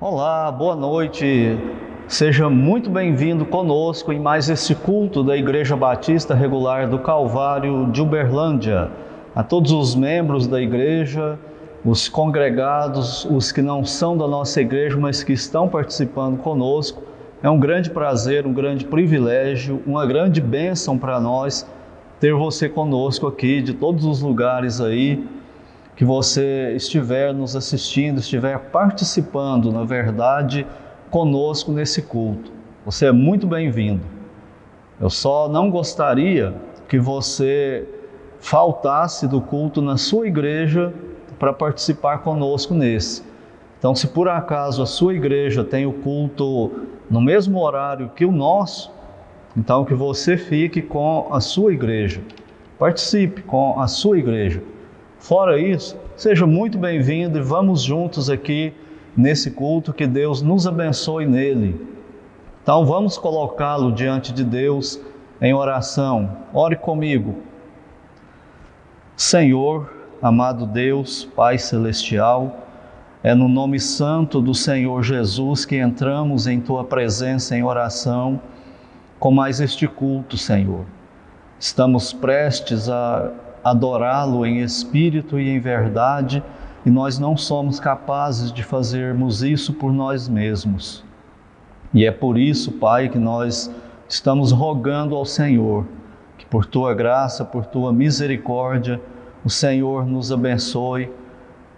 Olá, boa noite. Seja muito bem-vindo conosco em mais este culto da Igreja Batista Regular do Calvário de Uberlândia. A todos os membros da igreja, os congregados, os que não são da nossa igreja, mas que estão participando conosco, é um grande prazer, um grande privilégio, uma grande bênção para nós ter você conosco aqui, de todos os lugares aí, que você estiver nos assistindo, estiver participando, na verdade, conosco nesse culto. Você é muito bem-vindo. Eu só não gostaria que você faltasse do culto na sua igreja para participar conosco nesse. Então, se por acaso a sua igreja tem o culto no mesmo horário que o nosso, então que você fique com a sua igreja. Participe com a sua igreja. Fora isso, seja muito bem-vindo e vamos juntos aqui nesse culto, que Deus nos abençoe nele. Então vamos colocá-lo diante de Deus em oração. Ore comigo. Senhor, amado Deus, Pai Celestial, é no nome santo do Senhor Jesus que entramos em Tua presença em oração com mais este culto, Senhor. Estamos prestes a adorá-lo em espírito e em verdade, e nós não somos capazes de fazermos isso por nós mesmos. E é por isso, Pai, que nós estamos rogando ao Senhor, que por Tua graça, por Tua misericórdia, o Senhor nos abençoe,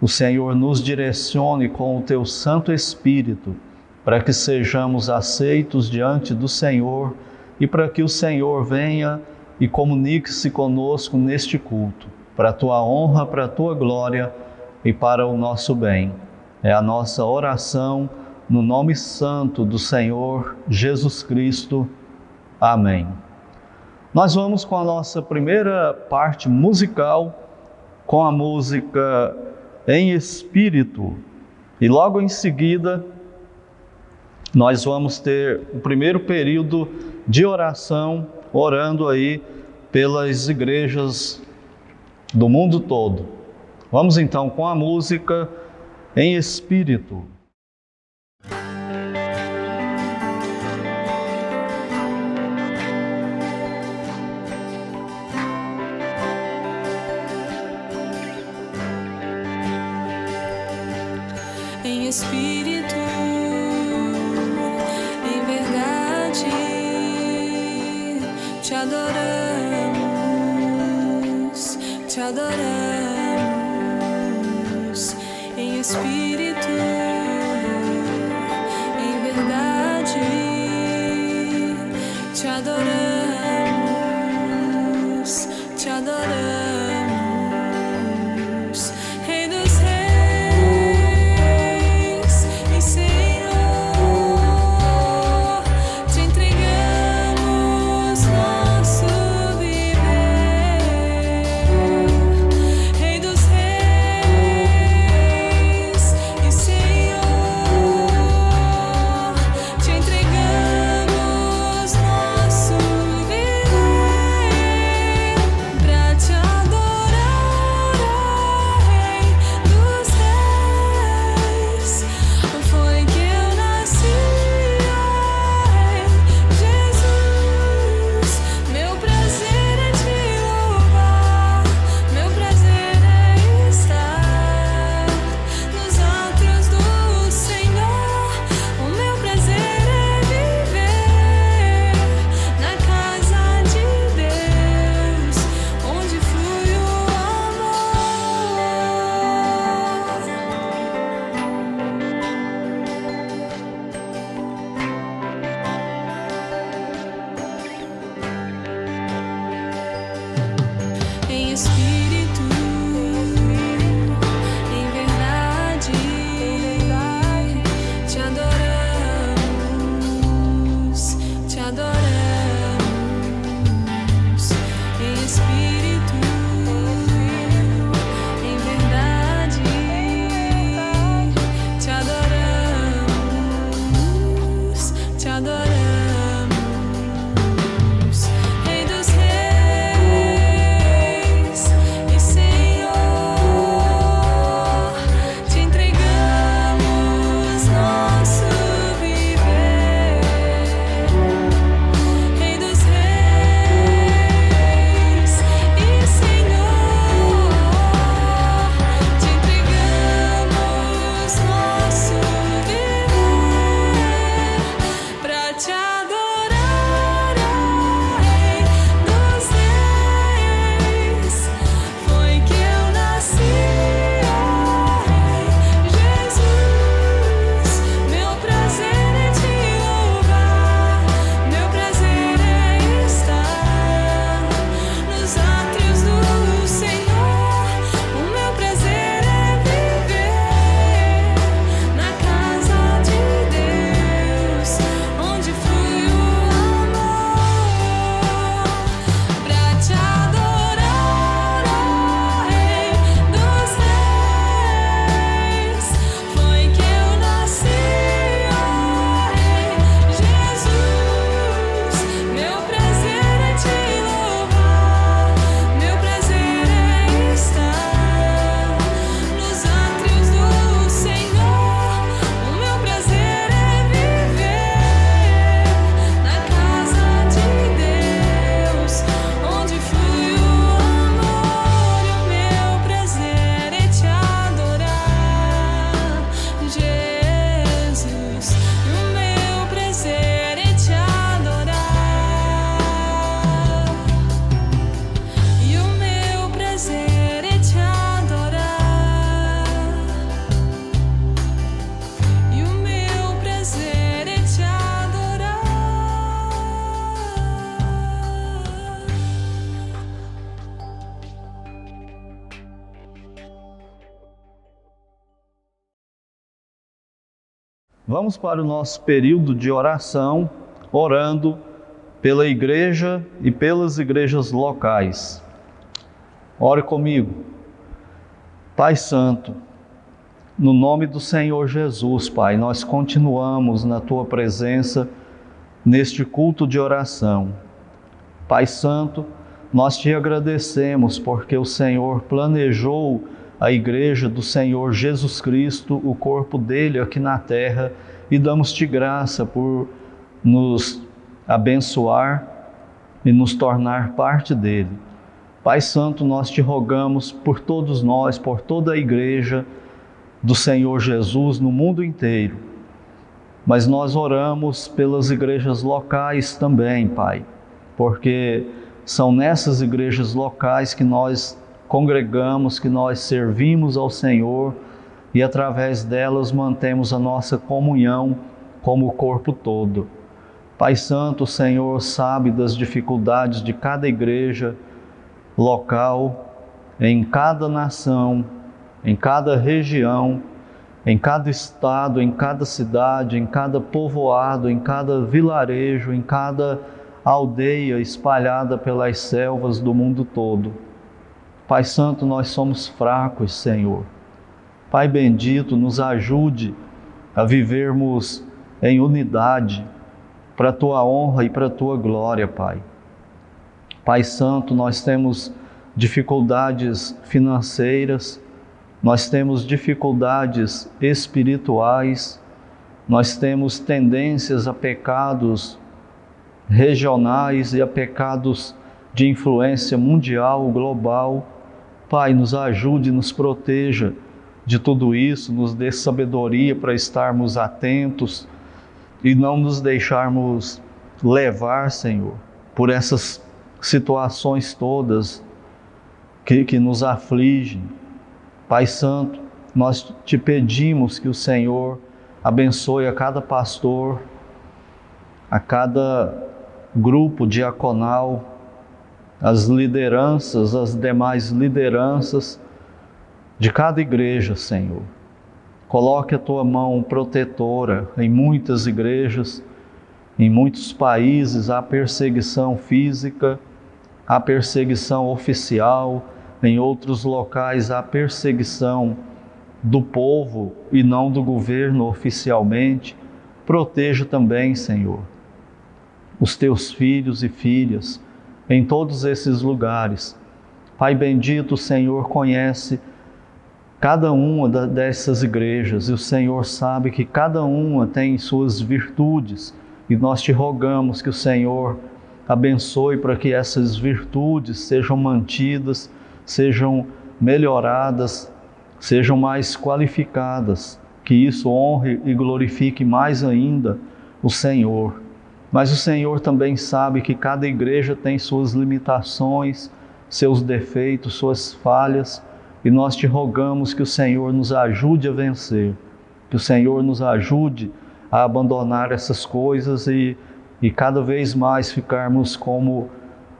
o Senhor nos direcione com o Teu Santo Espírito, para que sejamos aceitos diante do Senhor e para que o Senhor venha e comunique-se conosco neste culto, para a Tua honra, para a Tua glória e para o nosso bem. É a nossa oração no nome santo do Senhor Jesus Cristo. Amém. Nós vamos com a nossa primeira parte musical, com a música Em Espírito, e logo em seguida nós vamos ter o primeiro período de oração, orando aí pelas igrejas do mundo todo. Vamos então com a música Em Espírito. Em espírito, em verdade, te adoramos, te adoramos. Em espírito, em verdade, te adoramos, te adoramos. Rei dos reis e Senhor, te entregamos nosso viver. Rei dos reis e Senhor, te entregamos nosso viver, pra te adorar, Rei dos reis. Foi que eu nasci, Jesus. Meu prazer é te louvar, meu prazer é estar nos atos do Senhor. O meu prazer é viver na casa de Deus, onde flui o amor. Em espírito, em verdade, te adoramos, te adoramos. Em espírito, em verdade, te adoramos, te adoramos. Rei dos reis Vamos para o nosso período de oração, orando pela igreja e pelas igrejas locais. Ore comigo. Pai Santo, no nome do Senhor Jesus, Pai, nós continuamos na Tua presença neste culto de oração. Pai Santo, nós Te agradecemos porque o Senhor planejou a igreja do Senhor Jesus Cristo, o corpo dele aqui na terra, e damos-te graça por nos abençoar e nos tornar parte dele. Pai Santo, nós te rogamos por todos nós, por toda a igreja do Senhor Jesus no mundo inteiro, mas nós oramos pelas igrejas locais também, Pai, porque são nessas igrejas locais que nós congregamos, que nós servimos ao Senhor e através delas mantemos a nossa comunhão como o corpo todo. Pai Santo, o Senhor sabe das dificuldades de cada igreja local, em cada nação, em cada região, em cada estado, em cada cidade, em cada povoado, em cada vilarejo, em cada aldeia espalhada pelas selvas do mundo todo. Pai Santo, nós somos fracos, Senhor. Pai bendito, nos ajude a vivermos em unidade para a Tua honra e para a Tua glória, Pai. Pai Santo, nós temos dificuldades financeiras, nós temos dificuldades espirituais, nós temos tendências a pecados regionais e a pecados de influência mundial, global. Pai, nos ajude, nos proteja de tudo isso, nos dê sabedoria para estarmos atentos e não nos deixarmos levar, Senhor, por essas situações todas que nos afligem. Pai Santo, nós te pedimos que o Senhor abençoe a cada pastor, a cada grupo diaconal, as lideranças, as demais lideranças de cada igreja, Senhor. Coloque a Tua mão protetora em muitas igrejas, em muitos países há perseguição física, há perseguição oficial, em outros locais há perseguição do povo e não do governo oficialmente. Proteja também, Senhor, os Teus filhos e filhas em todos esses lugares. Pai bendito, o Senhor conhece cada uma dessas igrejas e o Senhor sabe que cada uma tem suas virtudes e nós te rogamos que o Senhor abençoe para que essas virtudes sejam mantidas, sejam melhoradas, sejam mais qualificadas, que isso honre e glorifique mais ainda o Senhor. Mas o Senhor também sabe que cada igreja tem suas limitações, seus defeitos, suas falhas, e nós te rogamos que o Senhor nos ajude a vencer, que o Senhor nos ajude a abandonar essas coisas e cada vez mais ficarmos como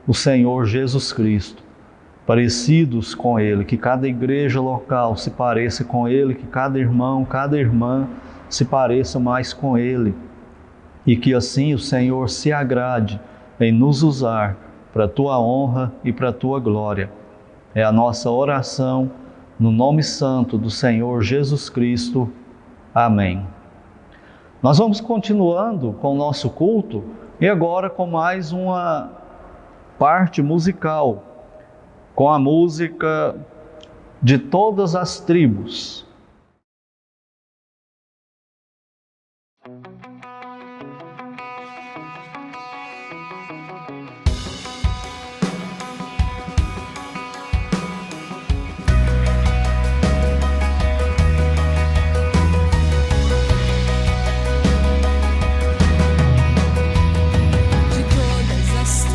o Senhor Jesus Cristo, parecidos com Ele, que cada igreja local se pareça com Ele, que cada irmão, cada irmã se pareça mais com Ele, e que assim o Senhor se agrade em nos usar para a Tua honra e para a Tua glória. É a nossa oração no nome santo do Senhor Jesus Cristo. Amém. Nós vamos continuando com o nosso culto e agora com mais uma parte musical, com a música de todas as tribos.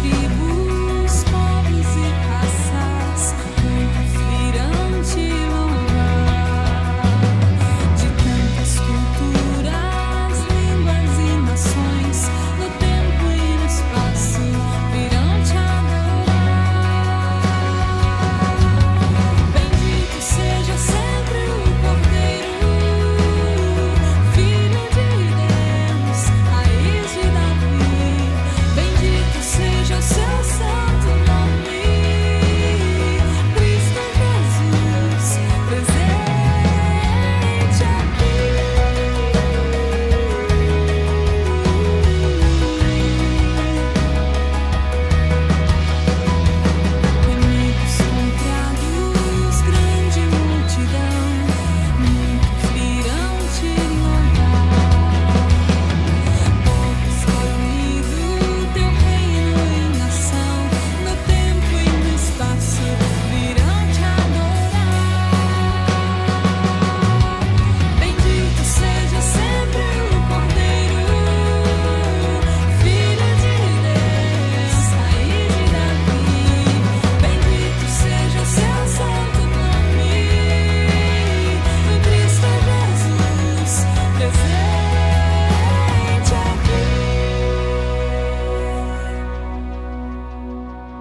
Tribos, povos e raças, um virante lugar.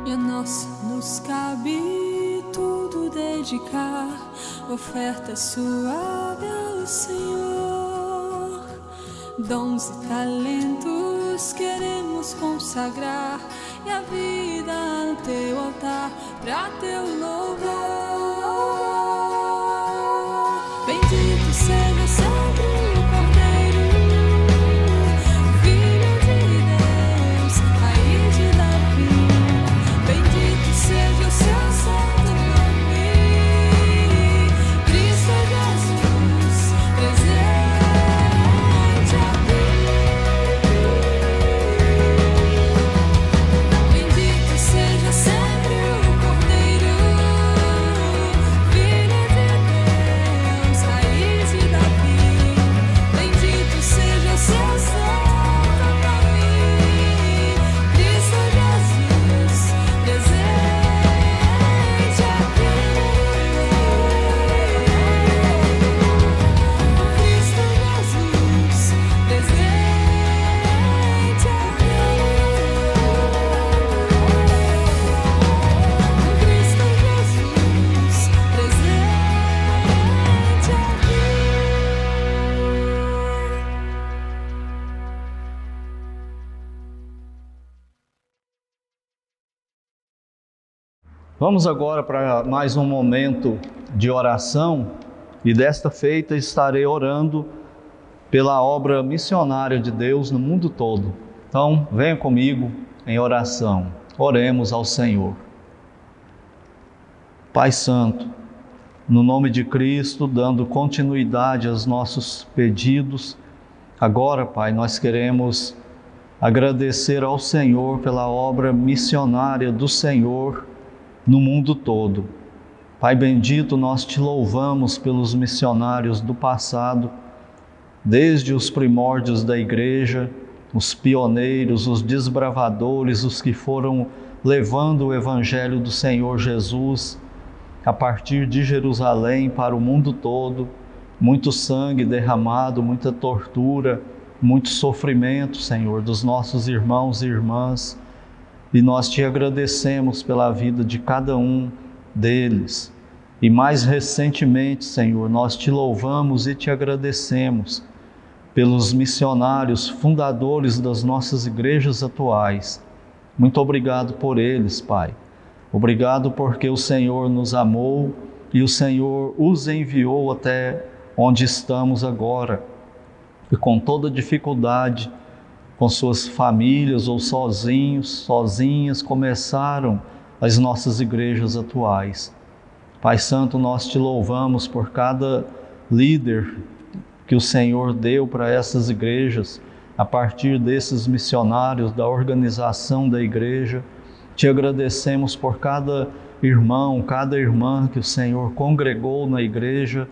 E a nós nos cabe tudo dedicar, oferta suave ao Senhor. Dons e talentos queremos consagrar, e a vida no teu altar, pra teu louvor. Bendito seja sempre o Cordeiro, Filho de Deus, raiz de Davi. Bendito seja o seu santo nome, Cristo Jesus, presente aqui. Bendito seja sempre o Cordeiro, Filho de Deus, raiz de Davi. Bendito seja o seu santo nome, Cristo Jesus, presente aqui. Cristo Jesus, presente aqui. Cristo Jesus, presente aqui. Vamos agora para mais um momento de oração, e desta feita estarei orando pela obra missionária de Deus no mundo todo. Então, venha comigo em oração. Oremos ao Senhor. Pai Santo, no nome de Cristo, dando continuidade aos nossos pedidos, agora, Pai, nós queremos agradecer ao Senhor pela obra missionária do Senhor no mundo todo. Pai bendito, nós te louvamos pelos missionários do passado, desde os primórdios da igreja, os pioneiros, os desbravadores, os que foram levando o Evangelho do Senhor Jesus a partir de Jerusalém para o mundo todo. Muito sangue derramado, muita tortura, muito sofrimento, Senhor, dos nossos irmãos e irmãs. E nós te agradecemos pela vida de cada um deles. E mais recentemente, Senhor, nós te louvamos e te agradecemos pelos missionários fundadores das nossas igrejas atuais. Muito obrigado por eles, Pai. Obrigado porque o Senhor nos amou e o Senhor os enviou até onde estamos agora. E com toda dificuldade, com suas famílias ou sozinhos, sozinhas, começaram as nossas igrejas atuais. Pai Santo, nós te louvamos por cada líder que o Senhor deu para essas igrejas, a partir desses missionários, da organização da igreja. Te agradecemos por cada irmão, cada irmã que o Senhor congregou na igreja,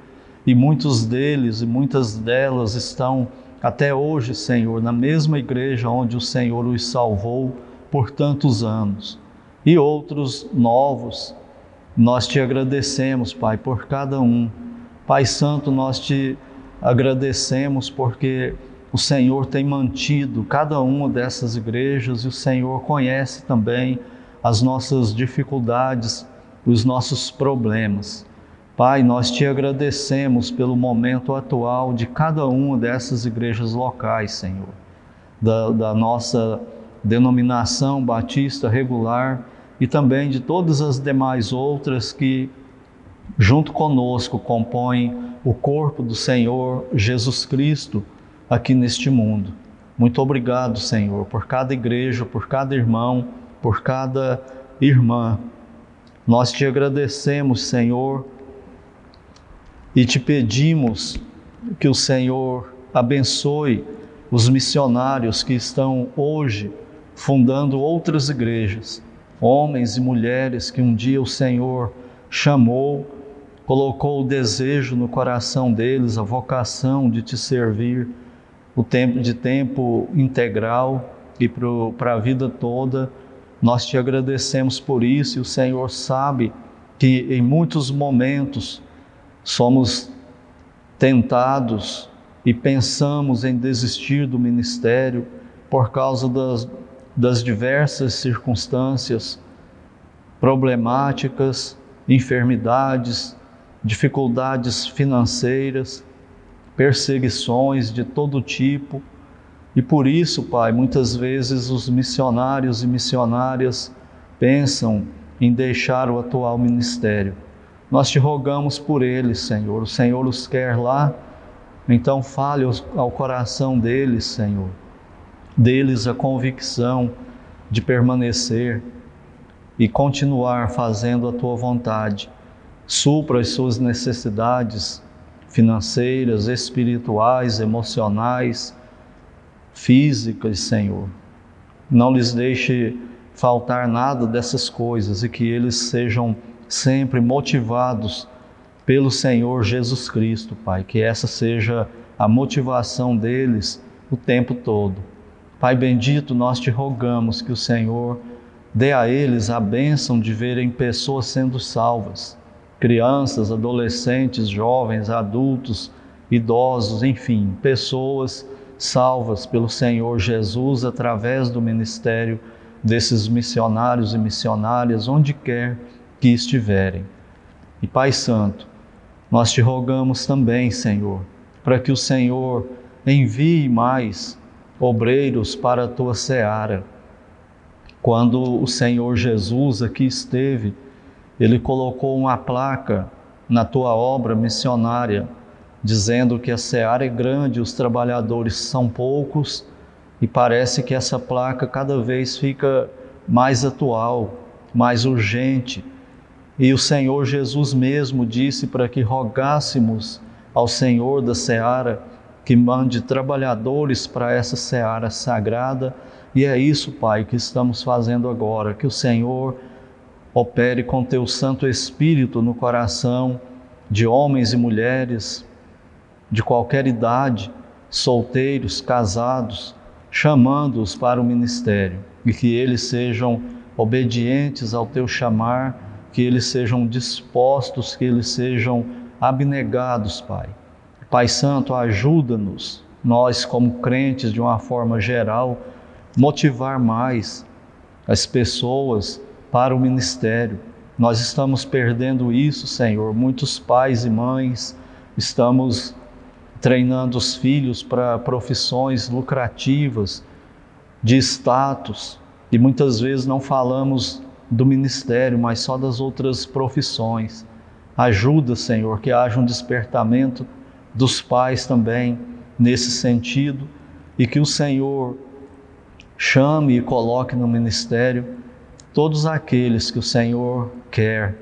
e muitos deles e muitas delas estão até hoje, Senhor, na mesma igreja onde o Senhor os salvou por tantos anos. E outros novos, nós te agradecemos, Pai, por cada um. Pai Santo, nós te agradecemos porque o Senhor tem mantido cada uma dessas igrejas, e o Senhor conhece também as nossas dificuldades, os nossos problemas. Pai, nós te agradecemos pelo momento atual de cada uma dessas igrejas locais, Senhor, da nossa denominação batista regular, e também de todas as demais outras que, junto conosco, compõem o corpo do Senhor Jesus Cristo aqui neste mundo. Muito obrigado, Senhor, por cada igreja, por cada irmão, por cada irmã. Nós te agradecemos, Senhor, e te pedimos que o Senhor abençoe os missionários que estão hoje fundando outras igrejas, homens e mulheres que um dia o Senhor chamou, colocou o desejo no coração deles, a vocação de te servir, o tempo integral e para a vida toda. Nós te agradecemos por isso, e o Senhor sabe que em muitos momentos somos tentados e pensamos em desistir do ministério por causa das diversas circunstâncias problemáticas, enfermidades, dificuldades financeiras, perseguições de todo tipo. E por isso, Pai, muitas vezes os missionários e missionárias pensam em deixar o atual ministério. Nós te rogamos por eles, Senhor. O Senhor os quer lá, então fale ao coração deles, Senhor. Deles a convicção de permanecer e continuar fazendo a Tua vontade. Supra as suas necessidades financeiras, espirituais, emocionais, físicas, Senhor. Não lhes deixe faltar nada dessas coisas e que eles sejam sempre motivados pelo Senhor Jesus Cristo, Pai. Que essa seja a motivação deles o tempo todo. Pai bendito, nós te rogamos que o Senhor dê a eles a bênção de verem pessoas sendo salvas. Crianças, adolescentes, jovens, adultos, idosos, enfim, pessoas salvas pelo Senhor Jesus através do ministério desses missionários e missionárias, onde quer que estiverem. E Pai Santo, nós te rogamos também, Senhor, para que o Senhor envie mais obreiros para a Tua seara. Quando o Senhor Jesus aqui esteve, Ele colocou uma placa na Tua obra missionária, dizendo que a seara é grande, os trabalhadores são poucos, e parece que essa placa cada vez fica mais atual, mais urgente. E o Senhor Jesus mesmo disse para que rogássemos ao Senhor da seara que mande trabalhadores para essa seara sagrada, e é isso, Pai, que estamos fazendo agora, que o Senhor opere com Teu Santo Espírito no coração de homens e mulheres de qualquer idade, solteiros, casados, chamando-os para o ministério, e que eles sejam obedientes ao Teu chamar, que eles sejam dispostos, que eles sejam abnegados, Pai. Pai Santo, ajuda-nos, nós como crentes de uma forma geral, motivar mais as pessoas para o ministério. Nós estamos perdendo isso, Senhor. Muitos pais e mães estamos treinando os filhos para profissões lucrativas, de status, e muitas vezes não falamos do ministério, mas só das outras profissões. Ajuda, Senhor, que haja um despertamento dos pais também nesse sentido, e que o Senhor chame e coloque no ministério todos aqueles que o Senhor quer,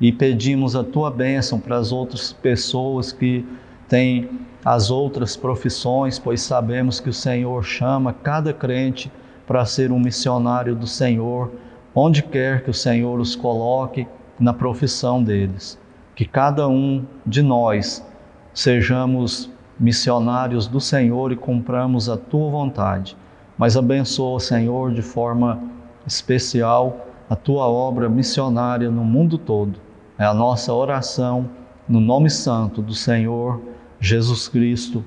e pedimos a Tua bênção para as outras pessoas que têm as outras profissões, pois sabemos que o Senhor chama cada crente para ser um missionário do Senhor, onde quer que o Senhor os coloque na profissão deles. Que cada um de nós sejamos missionários do Senhor e cumpramos a Tua vontade. Mas abençoa, Senhor, de forma especial a Tua obra missionária no mundo todo. É a nossa oração no nome santo do Senhor Jesus Cristo.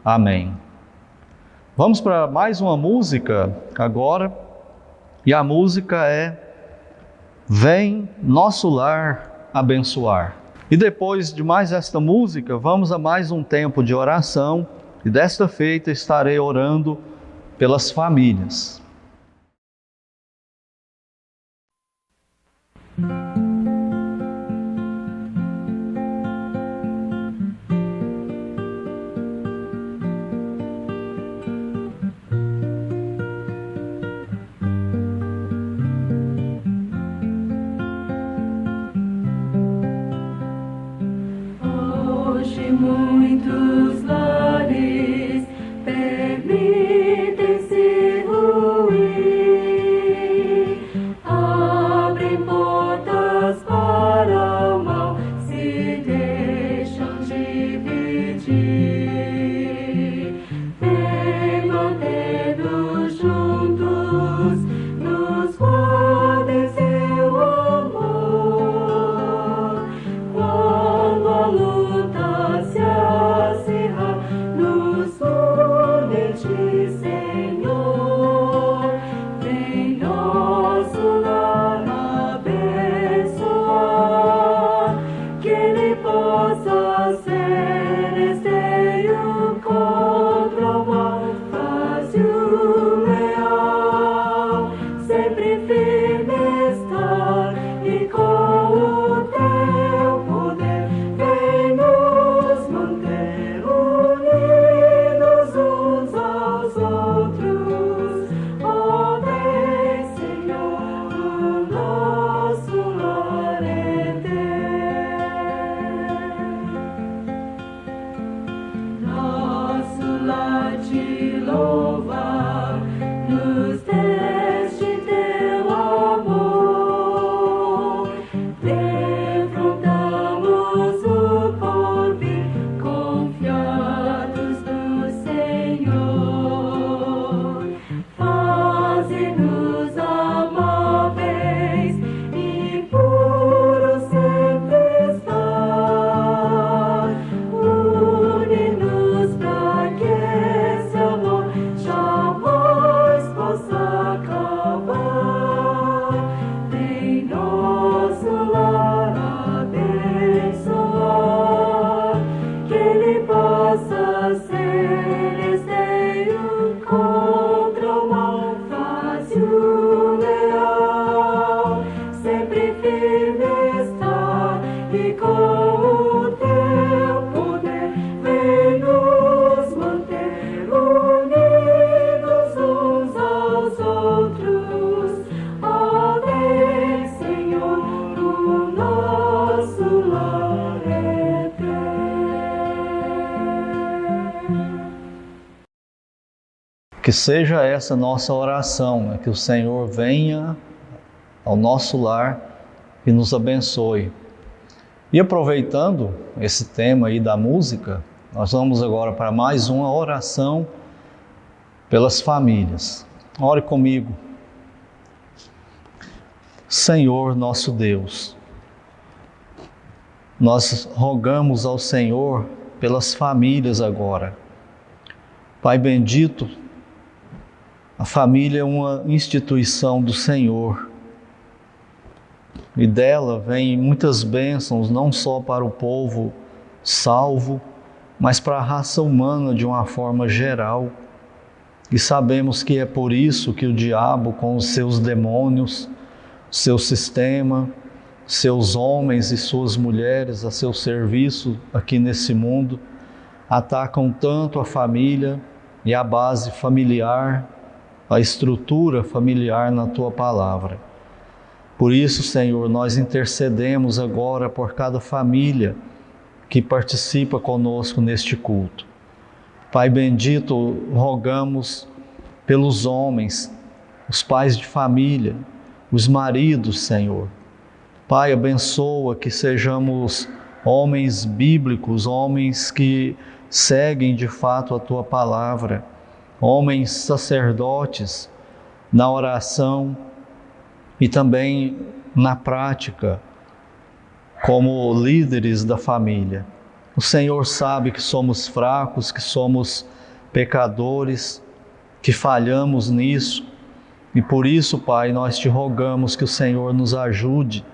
Amém. Vamos para mais uma música agora, e a música é Vem Nosso Lar Abençoar. E depois de mais esta música, vamos a mais um tempo de oração, e desta feita estarei orando pelas famílias. Hoje muitos lares permitem-se ruir, abrem portas para o mal, se deixam dividir. Vem mantendo juntos, nos guardem seu amor. Quando a luta se acirra, firme estar e com o teu poder vem nos manter unidos uns aos outros. Ó, vem, Senhor, o nosso lar eterno. Que seja essa nossa oração, né? Que o Senhor venha ao nosso lar e nos abençoe. E aproveitando esse tema aí da música, nós vamos agora para mais uma oração pelas famílias. Ore comigo. Senhor nosso Deus, nós rogamos ao Senhor pelas famílias agora. Pai bendito, a família é uma instituição do Senhor e dela vem muitas bênçãos, não só para o povo salvo, mas para a raça humana de uma forma geral. E sabemos que é por isso que o diabo, com os seus demônios, seu sistema, seus homens e suas mulheres a seu serviço aqui nesse mundo, atacam tanto a família e a base familiar, a estrutura familiar na Tua Palavra. Por isso, Senhor, nós intercedemos agora por cada família que participa conosco neste culto. Pai bendito, rogamos pelos homens, os pais de família, os maridos, Senhor. Pai, abençoa que sejamos homens bíblicos, homens que seguem de fato a Tua Palavra, homens sacerdotes na oração e também na prática como líderes da família. O Senhor sabe que somos fracos, que somos pecadores, que falhamos nisso e por isso, Pai, nós te rogamos que o Senhor nos ajude,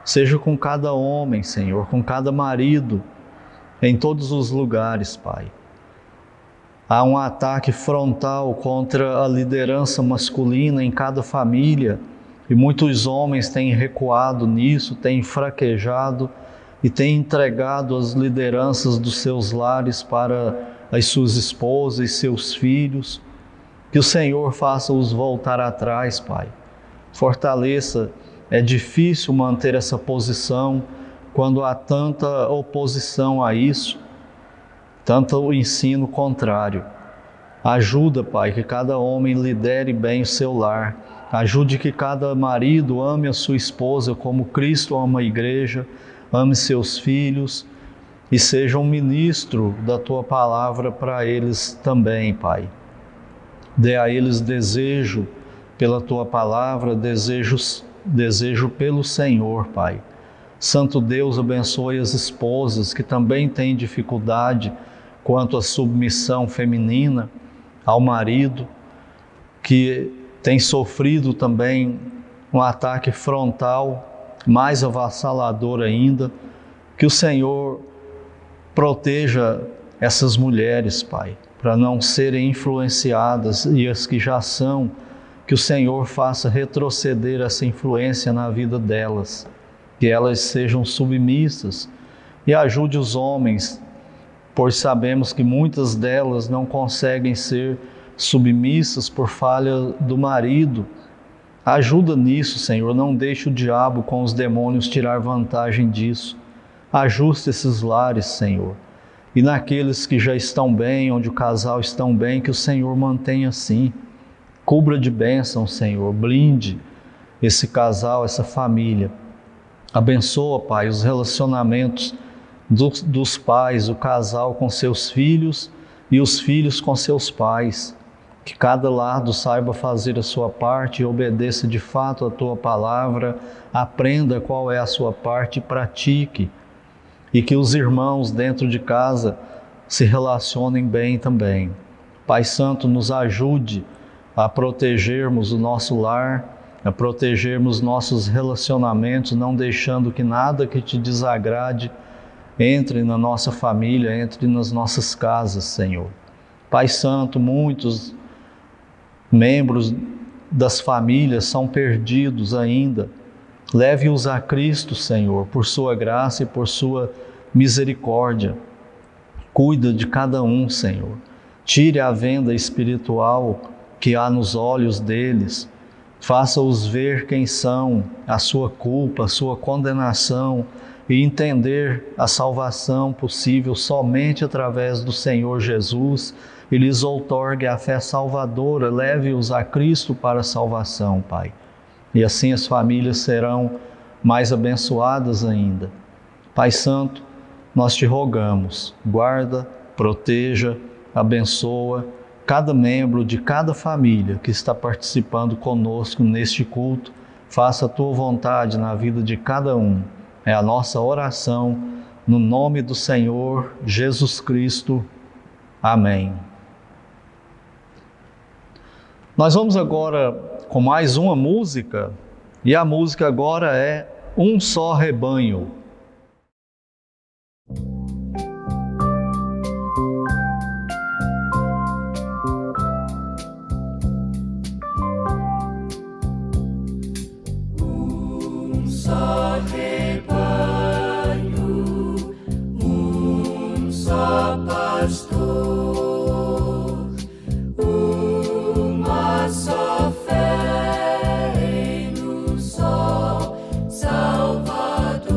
seja com cada homem, Senhor, com cada marido, em todos os lugares, Pai. Há um ataque frontal contra a liderança masculina em cada família e muitos homens têm recuado nisso, têm fraquejado e têm entregado as lideranças dos seus lares para as suas esposas e seus filhos. Que o Senhor faça-os voltar atrás, Pai. Fortaleça, é difícil manter essa posição quando há tanta oposição a isso, tanto ensino contrário. Ajuda, Pai, que cada homem lidere bem o seu lar. Ajude que cada marido ame a sua esposa como Cristo ama a igreja, ame seus filhos e seja um ministro da Tua Palavra para eles também, Pai. Dê a eles desejo pela Tua Palavra, desejo pelo Senhor, Pai. Santo Deus, abençoe as esposas que também têm dificuldade quanto à submissão feminina ao marido, que tem sofrido também um ataque frontal, mais avassalador ainda. Que o Senhor proteja essas mulheres, Pai, para não serem influenciadas, e as que já são, que o Senhor faça retroceder essa influência na vida delas, que elas sejam submissas, e ajude os homens, pois sabemos que muitas delas não conseguem ser submissas por falha do marido. Ajuda nisso, Senhor, não deixe o diabo com os demônios tirar vantagem disso. Ajuste esses lares, Senhor. E naqueles que já estão bem, onde o casal está bem, que o Senhor mantenha assim. Cubra de bênção, Senhor, blinde esse casal, essa família. Abençoa, Pai, os relacionamentos dos pais, o casal com seus filhos e os filhos com seus pais. Que cada lado saiba fazer a sua parte e obedeça de fato a Tua Palavra, aprenda qual é a sua parte e pratique. E que os irmãos dentro de casa se relacionem bem também. Pai Santo, nos ajude a protegermos o nosso lar, a protegermos nossos relacionamentos, não deixando que nada que Te desagrade entre na nossa família, entre nas nossas casas, Senhor. Pai Santo, muitos membros das famílias são perdidos ainda, Leve-os a Cristo, Senhor, por sua graça e por sua misericórdia. Cuida de cada um, Senhor. Tire a venda espiritual que há nos olhos deles. Faça-os ver quem são, a sua culpa, a sua condenação e entender a salvação possível somente através do Senhor Jesus e lhes outorgue a fé salvadora. Leve-os a Cristo para a salvação, Pai. E assim as famílias serão mais abençoadas ainda. Pai Santo, nós te rogamos, guarda, proteja, abençoa cada membro de cada família que está participando conosco neste culto. Faça a tua vontade na vida de cada um. É a nossa oração, no nome do Senhor Jesus Cristo. Amém. Nós vamos agora com mais uma música, e a música agora é Um Só Rebanho. Um só rebanho, um só pastor, uma só fé em um só Salvador.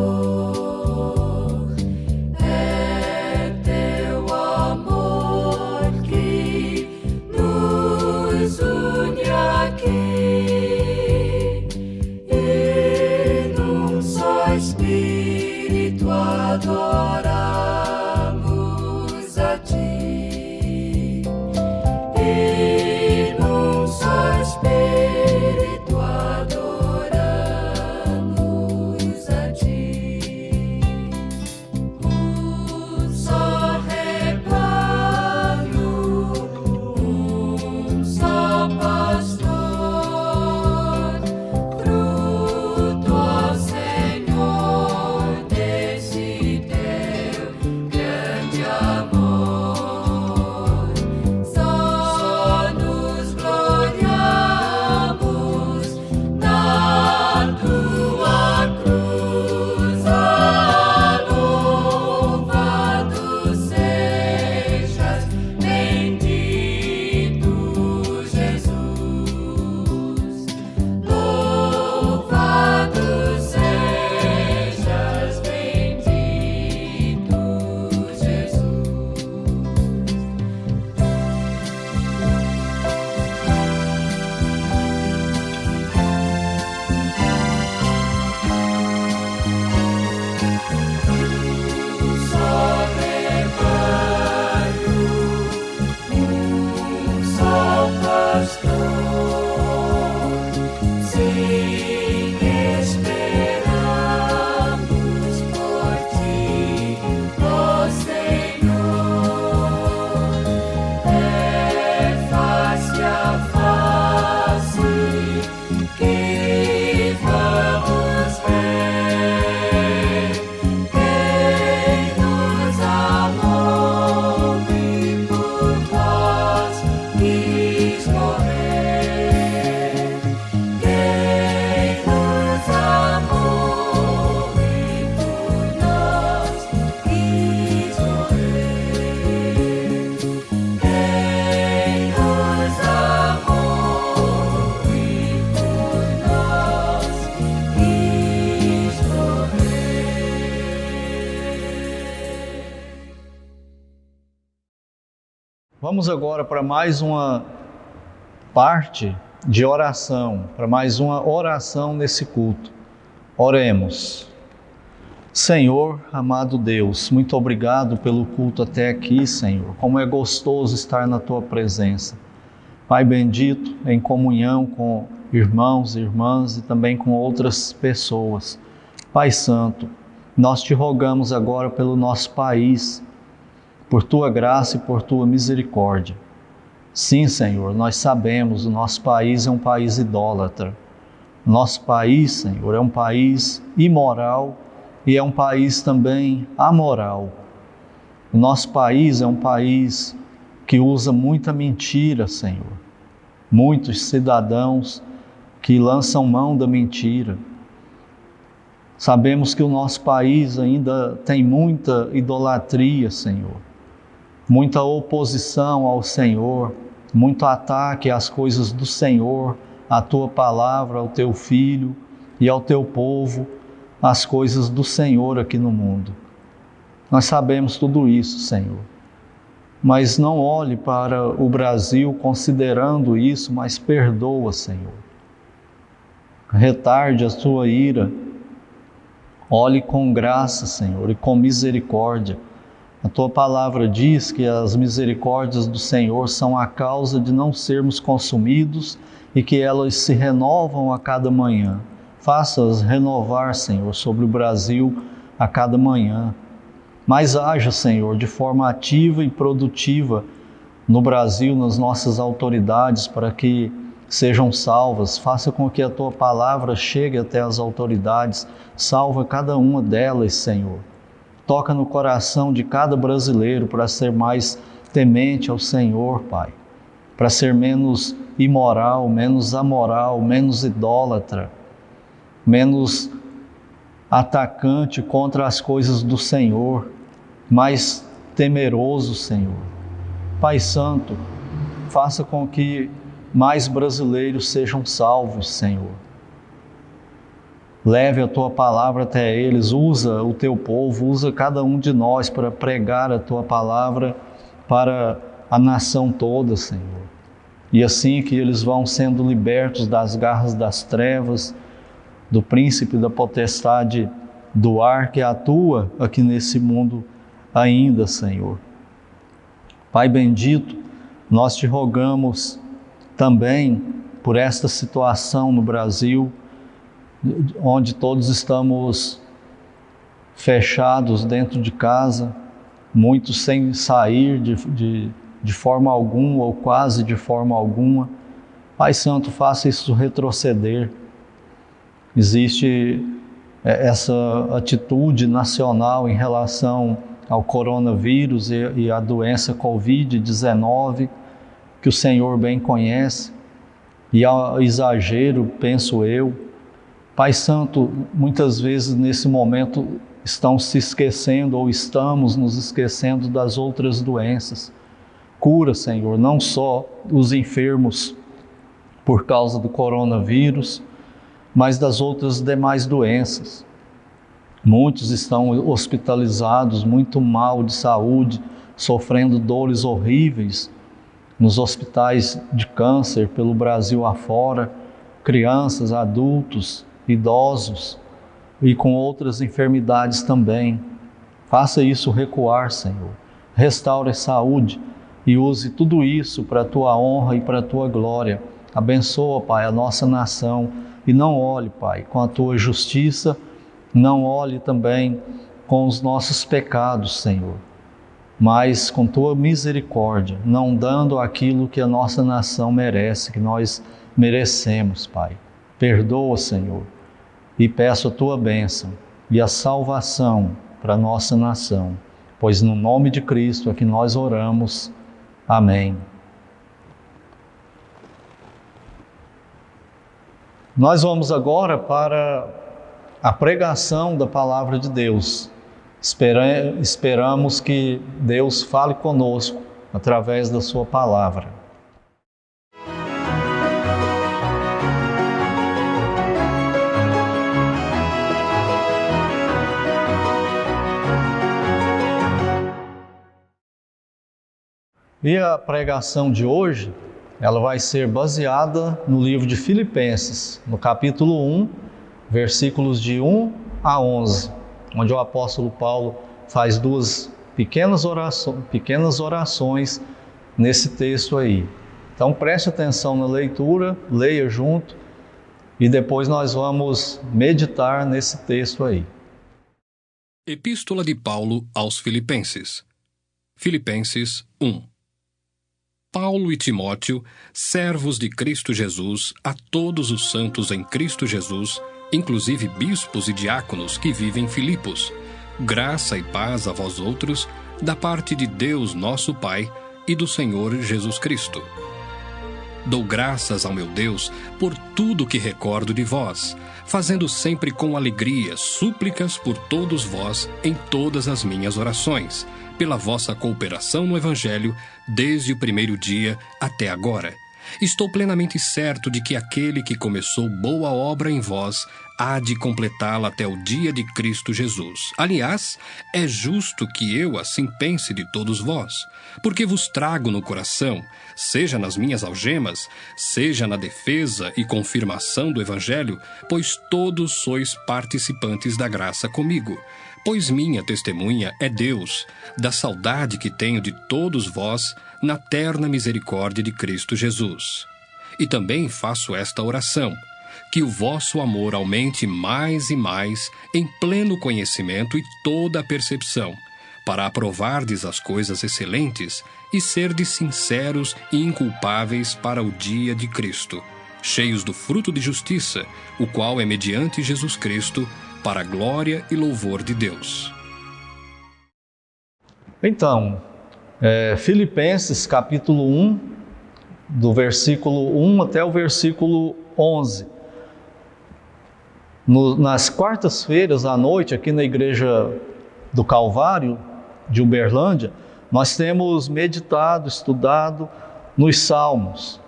É teu amor que nos une aqui, e num só Espírito adoramos a ti. E num só Espírito adoramos a ti. Um só rebanho, um só pastor, fruto, ó Senhor, desse teu grande amor. Só nos gloriamos na tua cruz. Ah, louvado sejas, bendito Jesus. Louvado sejas, bendito Jesus. Um só rebanho, um só pastor. Sim, esperamos por ti, ó Senhor. É face a face que vamos ver quem nos amou e por nós quis morrer. Quem nos amou e por nós quis morrer. Quem nos amou e por nós quis morrer. Vamos agora para mais uma parte de oração, para mais uma oração nesse culto. Oremos. Senhor, amado Deus, muito obrigado pelo culto até aqui, Senhor. Como é gostoso estar na Tua presença. Pai bendito, em comunhão com irmãos e irmãs e também com outras pessoas. Pai Santo, nós te rogamos agora pelo nosso país, por Tua graça e por Tua misericórdia. Sim, Senhor, nós sabemos, o nosso país é um país idólatra. Nosso país, Senhor, é um país imoral e é um país também amoral. O nosso país é um país que usa muita mentira, Senhor. Muitos cidadãos que lançam mão da mentira. Sabemos que o nosso país ainda tem muita idolatria, Senhor, muita oposição ao Senhor, muito ataque às coisas do Senhor, à Tua palavra, ao Teu Filho e ao Teu povo, às coisas do Senhor aqui no mundo. Nós sabemos tudo isso, Senhor, mas não olhe para o Brasil considerando isso, mas perdoa, Senhor. Retarde a Tua ira, olhe com graça, Senhor, e com misericórdia. A Tua palavra diz que as misericórdias do Senhor são a causa de não sermos consumidos e que elas se renovam a cada manhã. Faça-as renovar, Senhor, sobre o Brasil a cada manhã. Mas haja, Senhor, de forma ativa e produtiva no Brasil, nas nossas autoridades, para que sejam salvas. Faça com que a Tua palavra chegue até as autoridades. Salva cada uma delas, Senhor. Toca no coração de cada brasileiro para ser mais temente ao Senhor, Pai. Para ser menos imoral, menos amoral, menos idólatra, menos atacante contra as coisas do Senhor, mais temeroso, Senhor. Pai Santo, faça com que mais brasileiros sejam salvos, Senhor. Leve a Tua palavra até eles, usa o Teu povo, usa cada um de nós para pregar a Tua palavra para a nação toda, Senhor. E assim que eles vão sendo libertos das garras das trevas, do príncipe da potestade do ar que atua aqui nesse mundo ainda, Senhor. Pai bendito, nós Te rogamos também por esta situação no Brasil, onde todos estamos fechados dentro de casa, muitos sem sair de forma alguma ou quase de forma alguma. Pai Santo, faça isso retroceder. Existe essa atitude nacional em relação ao coronavírus e à doença Covid-19, que o Senhor bem conhece, e ao exagero, penso eu. Pai Santo, muitas vezes nesse momento estão se esquecendo ou estamos nos esquecendo das outras doenças. Cura, Senhor, não só os enfermos por causa do coronavírus, mas das outras demais doenças. Muitos estão hospitalizados, muito mal de saúde, sofrendo dores horríveis nos hospitais de câncer pelo Brasil afora, crianças, adultos, idosos e com outras enfermidades também. Faça isso recuar, Senhor. Restaure a saúde e use tudo isso para a Tua honra e para a Tua glória. Abençoa, Pai, a nossa nação e não olhe, Pai, com a Tua justiça, não olhe também com os nossos pecados, Senhor, mas com Tua misericórdia, não dando aquilo que a nossa nação merece, que nós merecemos, Pai. Perdoa, Senhor, e peço a Tua bênção e a salvação para a nossa nação, pois no nome de Cristo é que nós oramos. Amém. Nós vamos agora para a pregação da Palavra de Deus. Esperamos que Deus fale conosco através da Sua Palavra. E a pregação de hoje, ela vai ser baseada no livro de Filipenses, no capítulo 1, versículos de 1 a 11, onde o apóstolo Paulo faz duas pequenas orações nesse texto aí. Então preste atenção na leitura, leia junto e depois nós vamos meditar nesse texto aí. Epístola de Paulo aos Filipenses. Filipenses 1. Paulo e Timóteo, servos de Cristo Jesus, a todos os santos em Cristo Jesus, inclusive bispos e diáconos que vivem em Filipos, graça e paz a vós outros, da parte de Deus nosso Pai e do Senhor Jesus Cristo. Dou graças ao meu Deus por tudo que recordo de vós, fazendo sempre com alegria súplicas por todos vós em todas as minhas orações, pela vossa cooperação no Evangelho desde o primeiro dia até agora. Estou plenamente certo de que aquele que começou boa obra em vós há de completá-la até o dia de Cristo Jesus. Aliás, é justo que eu assim pense de todos vós, porque vos trago no coração, seja nas minhas algemas, seja na defesa e confirmação do Evangelho, pois todos sois participantes da graça comigo. Pois minha testemunha é Deus, da saudade que tenho de todos vós na terna misericórdia de Cristo Jesus. E também faço esta oração, que o vosso amor aumente mais e mais em pleno conhecimento e toda a percepção, para aprovardes as coisas excelentes e serdes sinceros e inculpáveis para o dia de Cristo, cheios do fruto de justiça, o qual é mediante Jesus Cristo, para a glória e louvor de Deus. Então, Filipenses capítulo 1, do versículo 1 até o versículo 11. Nas quartas-feiras à noite, aqui na Igreja do Calvário, de Uberlândia, nós temos meditado, estudado nos Salmos.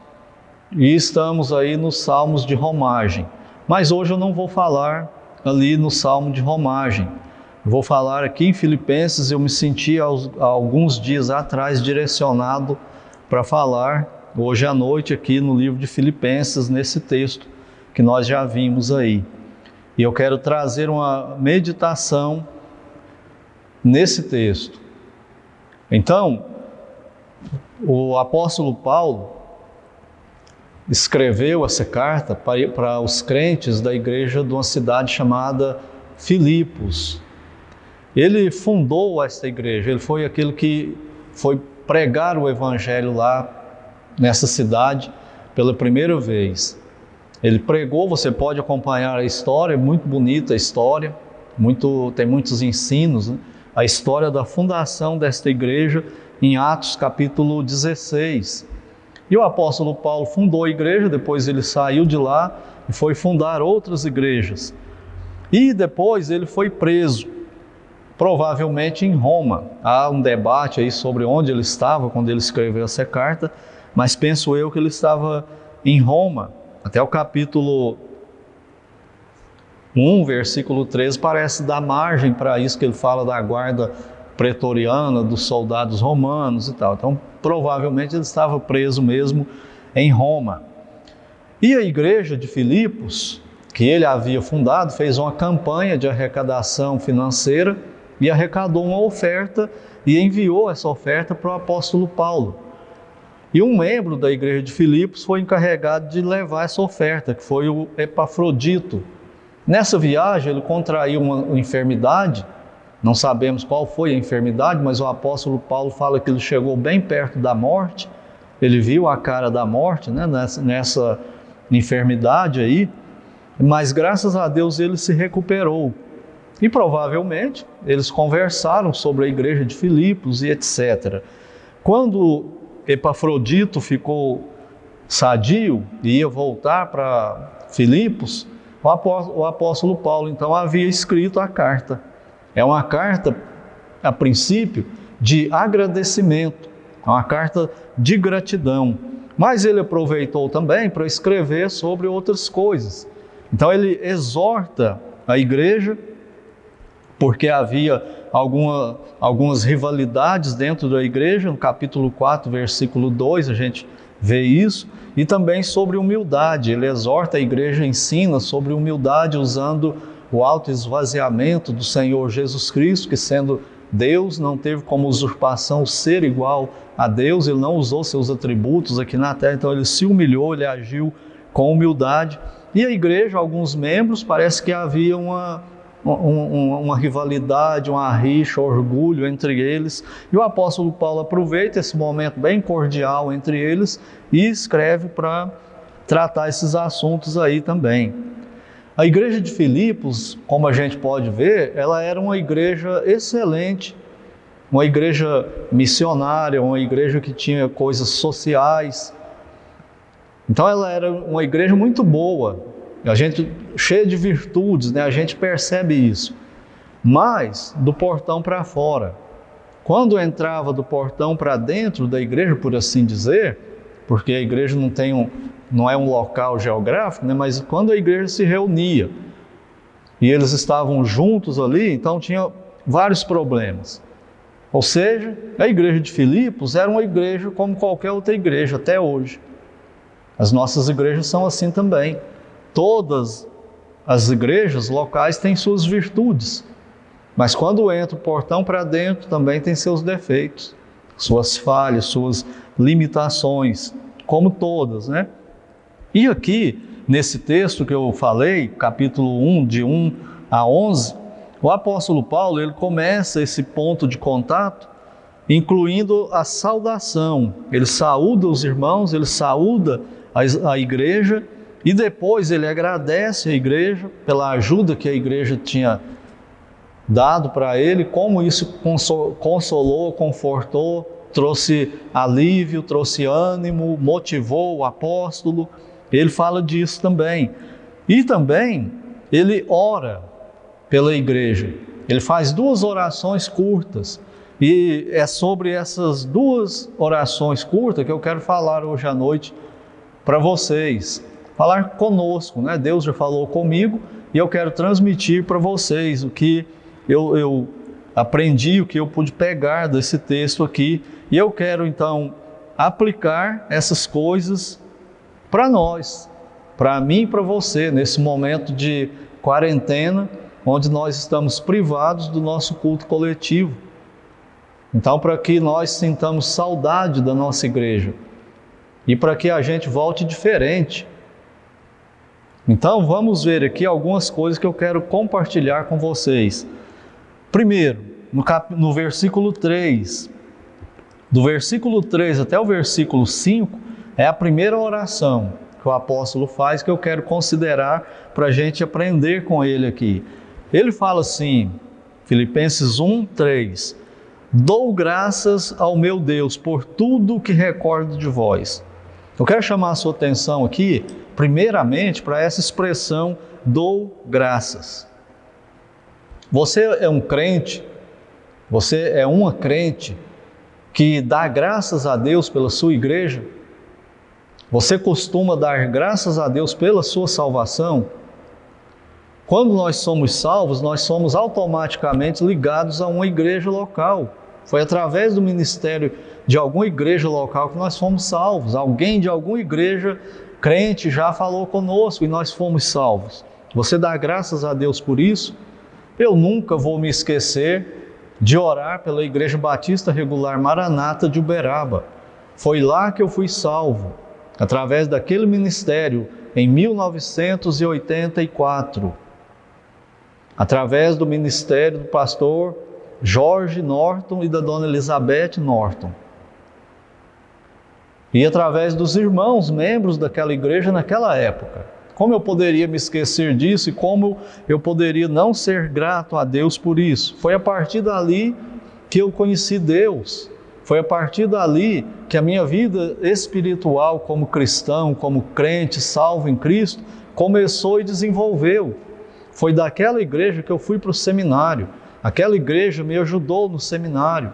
E estamos aí nos Salmos de Romagem. Mas hoje eu não vou falar ali no Salmo de Romagem. Vou falar aqui em Filipenses. Eu me senti há alguns dias atrás direcionado para falar hoje à noite aqui no livro de Filipenses, nesse texto que nós já vimos aí. E eu quero trazer uma meditação nesse texto. Então, o apóstolo Paulo escreveu essa carta para os crentes da igreja de uma cidade chamada Filipos. Ele fundou esta igreja, ele foi aquele que foi pregar o evangelho lá nessa cidade pela primeira vez. Ele pregou, você pode acompanhar a história, é muito bonita a história, tem muitos ensinos, né? A história da fundação desta igreja em Atos capítulo 16. E o apóstolo Paulo fundou a igreja, depois ele saiu de lá e foi fundar outras igrejas. E depois ele foi preso, provavelmente em Roma. Há um debate aí sobre onde ele estava quando ele escreveu essa carta, mas penso eu que ele estava em Roma. Até o capítulo 1, versículo 13, parece dar margem para isso, que ele fala da guarda pretoriana, dos soldados romanos e tal. Então, provavelmente ele estava preso mesmo em Roma. E a igreja de Filipos, que ele havia fundado, fez uma campanha de arrecadação financeira e arrecadou uma oferta e enviou essa oferta para o apóstolo Paulo. E um membro da igreja de Filipos foi encarregado de levar essa oferta, que foi o Epafrodito. Nessa viagem ele contraiu uma enfermidade, não sabemos qual foi a enfermidade, mas o apóstolo Paulo fala que ele chegou bem perto da morte, ele viu a cara da morte, né, nessa enfermidade aí, mas graças a Deus ele se recuperou. E provavelmente eles conversaram sobre a igreja de Filipos e etc. Quando Epafrodito ficou sadio e ia voltar para Filipos, o apóstolo Paulo então havia escrito a carta. É uma carta, a princípio, de agradecimento, é uma carta de gratidão. Mas ele aproveitou também para escrever sobre outras coisas. Então ele exorta a igreja, porque havia algumas rivalidades dentro da igreja. No capítulo 4, versículo 2, a gente vê isso. E também sobre humildade. Ele exorta a igreja, ensina sobre humildade, usando o autoesvaziamento do Senhor Jesus Cristo, que sendo Deus, não teve como usurpação ser igual a Deus. Ele não usou seus atributos aqui na terra, então ele se humilhou, ele agiu com humildade. E a igreja, alguns membros, parece que havia uma rivalidade, uma rixa, orgulho entre eles. E o apóstolo Paulo aproveita esse momento bem cordial entre eles e escreve para tratar esses assuntos aí também. A igreja de Filipos, como a gente pode ver, ela era uma igreja excelente, uma igreja missionária, uma igreja que tinha coisas sociais. Então ela era uma igreja muito boa, a gente cheia de virtudes, né? A gente percebe isso. Mas do portão para fora, quando entrava do portão para dentro da igreja, por assim dizer, porque a igreja não é um local geográfico, né? Mas quando a igreja se reunia e eles estavam juntos ali, então tinha vários problemas. Ou seja, a igreja de Filipos era uma igreja como qualquer outra igreja até hoje. As nossas igrejas são assim também. Todas as igrejas locais têm suas virtudes, mas quando entra o portão para dentro também tem seus defeitos, suas falhas, suas limitações, como todas, né? E aqui, nesse texto que eu falei, capítulo 1, de 1 a 11, o apóstolo Paulo, ele começa esse ponto de contato incluindo a saudação. Ele saúda os irmãos, ele saúda a igreja e depois ele agradece a igreja pela ajuda que a igreja tinha dado para ele, como isso consolou, confortou, trouxe alívio, trouxe ânimo, motivou o apóstolo. Ele fala disso também. E também ele ora pela igreja. Ele faz 2 orações curtas. E é sobre essas 2 orações curtas que eu quero falar hoje à noite para vocês. Falar conosco, né? Deus já falou comigo e eu quero transmitir para vocês o que eu aprendi, o que eu pude pegar desse texto aqui. E eu quero então aplicar essas coisas para nós, para mim e para você, nesse momento de quarentena, onde nós estamos privados do nosso culto coletivo. Então, para que nós sintamos saudade da nossa igreja e para que a gente volte diferente. Então, vamos ver aqui algumas coisas que eu quero compartilhar com vocês. Primeiro, no versículo 3, do versículo 3 até o versículo 5, é a primeira oração que o apóstolo faz, que eu quero considerar para a gente aprender com ele aqui. Ele fala assim, Filipenses 1, 3, dou graças ao meu Deus por tudo que recordo de vós. Eu quero chamar a sua atenção aqui, primeiramente, para essa expressão, dou graças. Você é um crente, você é uma crente que dá graças a Deus pela sua igreja? Você costuma dar graças a Deus pela sua salvação? Quando nós somos salvos, nós somos automaticamente ligados a uma igreja local. Foi através do ministério de alguma igreja local que nós fomos salvos. Alguém de alguma igreja crente já falou conosco e nós fomos salvos. Você dá graças a Deus por isso? Eu nunca vou me esquecer de orar pela Igreja Batista Regular Maranata de Uberaba. Foi lá que eu fui salvo, através daquele ministério, em 1984. Através do ministério do pastor Jorge Norton e da dona Elizabeth Norton. E através dos irmãos, membros daquela igreja naquela época. Como eu poderia me esquecer disso e como eu poderia não ser grato a Deus por isso? Foi a partir dali que eu conheci Deus. Foi a partir dali que a minha vida espiritual como cristão, como crente, salvo em Cristo, começou e desenvolveu. Foi daquela igreja que eu fui para o seminário. Aquela igreja me ajudou no seminário.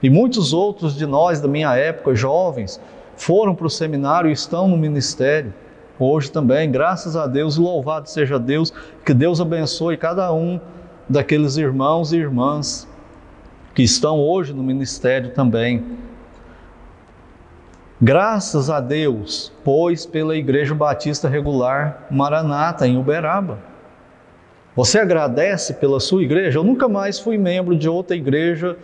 E muitos outros de nós, da minha época, jovens, foram para o seminário e estão no ministério. Hoje também, graças a Deus, louvado seja Deus, que Deus abençoe cada um daqueles irmãos e irmãs que estão hoje no ministério também. Graças a Deus, pois, pela Igreja Batista Regular Maranata, em Uberaba. Você agradece pela sua igreja? Eu nunca mais fui membro de outra igreja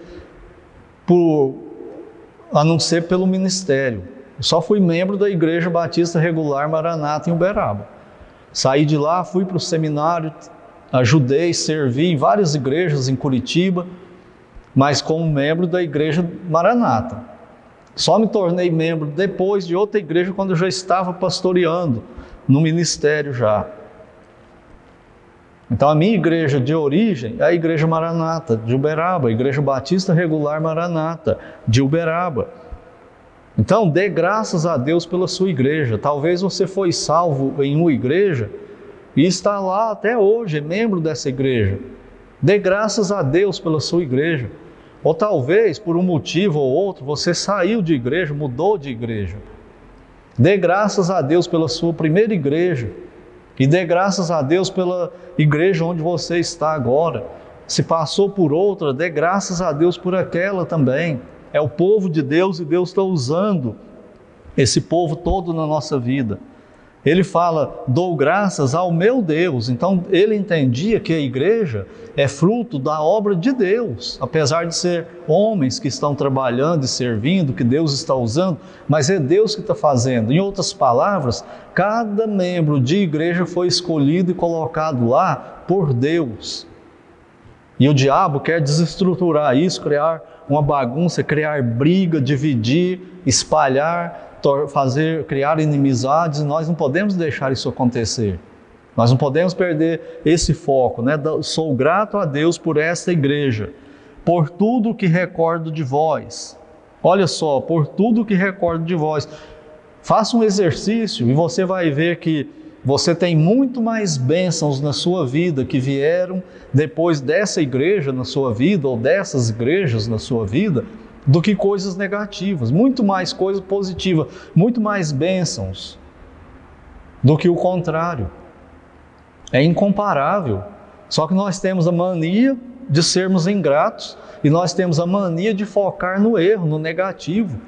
a não ser pelo ministério. Eu só fui membro da Igreja Batista Regular Maranata em Uberaba. Saí de lá, fui para o seminário, ajudei, servi em várias igrejas em Curitiba, mas como membro da Igreja Maranata. Só me tornei membro depois de outra igreja, quando eu já estava pastoreando no ministério já. Então a minha igreja de origem é a Igreja Maranata de Uberaba, a Igreja Batista Regular Maranata de Uberaba. Então, dê graças a Deus pela sua igreja. Talvez você foi salvo em uma igreja e está lá até hoje, é membro dessa igreja. Dê graças a Deus pela sua igreja. Ou talvez, por um motivo ou outro, você saiu de igreja, mudou de igreja. Dê graças a Deus pela sua primeira igreja. E dê graças a Deus pela igreja onde você está agora. Se passou por outra, dê graças a Deus por aquela também. É o povo de Deus e Deus está usando esse povo todo na nossa vida. Ele fala, dou graças ao meu Deus. Então ele entendia que a igreja é fruto da obra de Deus. Apesar de ser homens que estão trabalhando e servindo, que Deus está usando, mas é Deus que está fazendo. Em outras palavras, cada membro de igreja foi escolhido e colocado lá por Deus. E o diabo quer desestruturar isso, criar uma bagunça, criar briga, dividir, espalhar, criar inimizades, e nós não podemos deixar isso acontecer. Nós não podemos perder esse foco, né? Sou grato a Deus por esta igreja, por tudo que recordo de vós. Olha só, por tudo que recordo de vós. Faça um exercício e você vai ver que você tem muito mais bênçãos na sua vida que vieram depois dessa igreja na sua vida, ou dessas igrejas na sua vida, do que coisas negativas. Muito mais coisa positiva, muito mais bênçãos do que o contrário. É incomparável. Só que nós temos a mania de sermos ingratos e nós temos a mania de focar no erro, no negativo.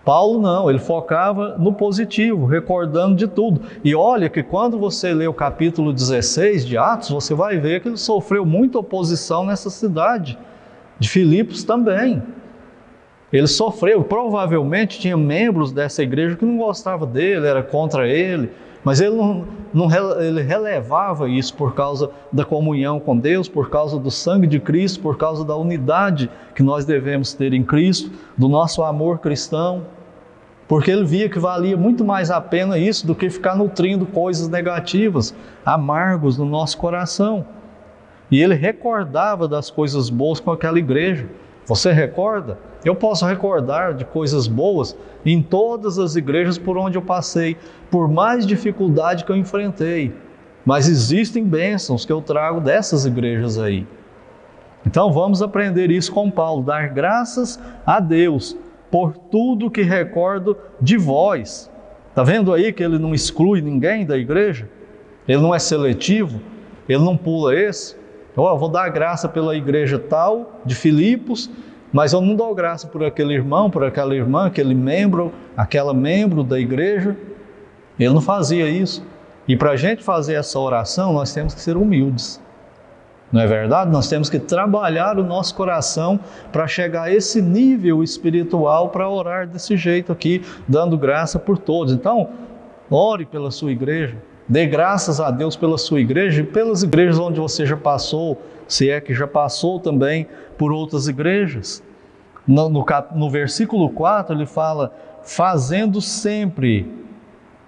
Paulo não, ele focava no positivo, recordando de tudo. E olha que quando você lê o capítulo 16 de Atos, você vai ver que ele sofreu muita oposição nessa cidade, de Filipos também. Ele sofreu, provavelmente tinha membros dessa igreja que não gostavam dele, era contra ele, mas ele ele relevava isso por causa da comunhão com Deus, por causa do sangue de Cristo, por causa da unidade que nós devemos ter em Cristo, do nosso amor cristão, porque ele via que valia muito mais a pena isso do que ficar nutrindo coisas negativas, amargos no nosso coração. E ele recordava das coisas boas com aquela igreja. Você recorda? Eu posso recordar de coisas boas em todas as igrejas por onde eu passei, por mais dificuldade que eu enfrentei. Mas existem bênçãos que eu trago dessas igrejas aí. Então vamos aprender isso com Paulo, dar graças a Deus por tudo que recordo de vós. Está vendo aí que ele não exclui ninguém da igreja? Ele não é seletivo? Ele não pula esse? Eu vou dar graça pela igreja tal, de Filipos, mas eu não dou graça por aquele irmão, por aquela irmã, aquele membro, aquela membro da igreja. Ele não fazia isso. E para a gente fazer essa oração, nós temos que ser humildes. Não é verdade? Nós temos que trabalhar o nosso coração para chegar a esse nível espiritual, para orar desse jeito aqui, dando graça por todos. Então, ore pela sua igreja. Dê graças a Deus pela sua igreja e pelas igrejas onde você já passou, se é que já passou também por outras igrejas. No versículo 4 ele fala, fazendo sempre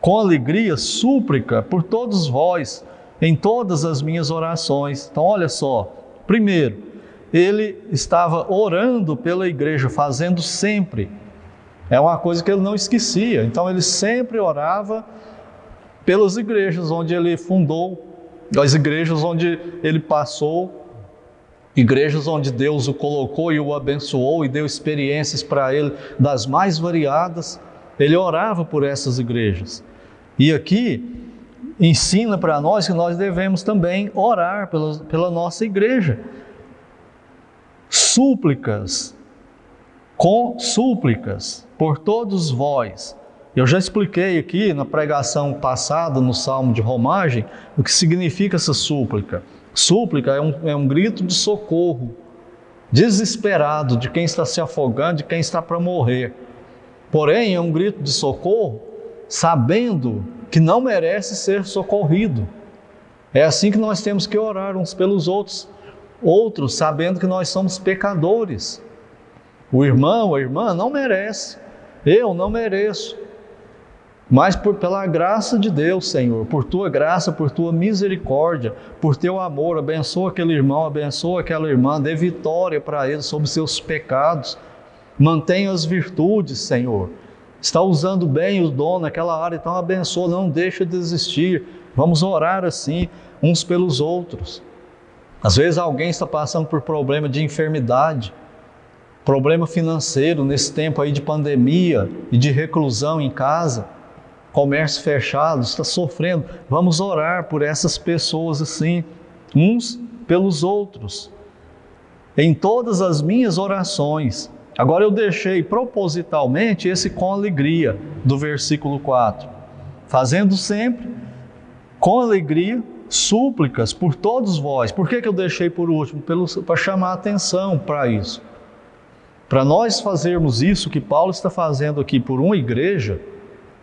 com alegria, súplica por todos vós, em todas as minhas orações. Então olha só, primeiro, ele estava orando pela igreja, fazendo sempre. É uma coisa que ele não esquecia, então ele sempre orava pelas igrejas onde ele fundou, as igrejas onde ele passou, igrejas onde Deus o colocou e o abençoou e deu experiências para ele das mais variadas. Ele orava por essas igrejas. E aqui ensina para nós que nós devemos também orar pela nossa igreja. Súplicas, com súplicas por todos vós. Eu já expliquei aqui na pregação passada, no Salmo de Romagem, o que significa essa súplica. Súplica é um grito de socorro, desesperado, de quem está se afogando, de quem está para morrer. Porém, é um grito de socorro, sabendo que não merece ser socorrido. É assim que nós temos que orar uns pelos outros, sabendo que nós somos pecadores. O irmão, a irmã não merece, eu não mereço. Mas pela graça de Deus, Senhor, por Tua graça, por Tua misericórdia, por Teu amor, abençoa aquele irmão, abençoa aquela irmã, dê vitória para ele sobre seus pecados. Mantenha as virtudes, Senhor. Está usando bem o dom naquela área, então abençoa, não deixa de existir. Vamos orar assim, uns pelos outros. Às vezes alguém está passando por problema de enfermidade, problema financeiro nesse tempo aí de pandemia e de reclusão em casa, comércio fechado, está sofrendo. Vamos orar por essas pessoas assim, uns pelos outros. Em todas as minhas orações. Agora eu deixei propositalmente esse com alegria, do versículo 4. Fazendo sempre com alegria súplicas por todos vós. Por que eu deixei por último? Para chamar a atenção para isso. Para nós fazermos isso que Paulo está fazendo aqui por uma igreja,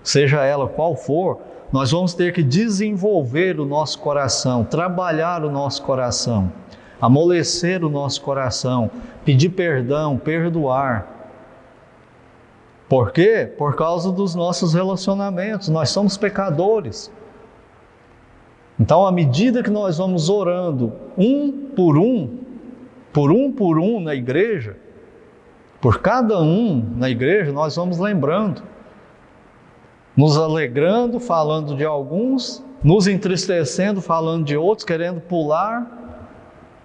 seja ela qual for, nós vamos ter que desenvolver o nosso coração, trabalhar o nosso coração, amolecer o nosso coração, pedir perdão, perdoar. Por quê? Por causa dos nossos relacionamentos. Nós somos pecadores. Então, à medida que nós vamos orando um por um na igreja, por cada um na igreja, nós vamos lembrando, nos alegrando, falando de alguns, nos entristecendo, falando de outros, querendo pular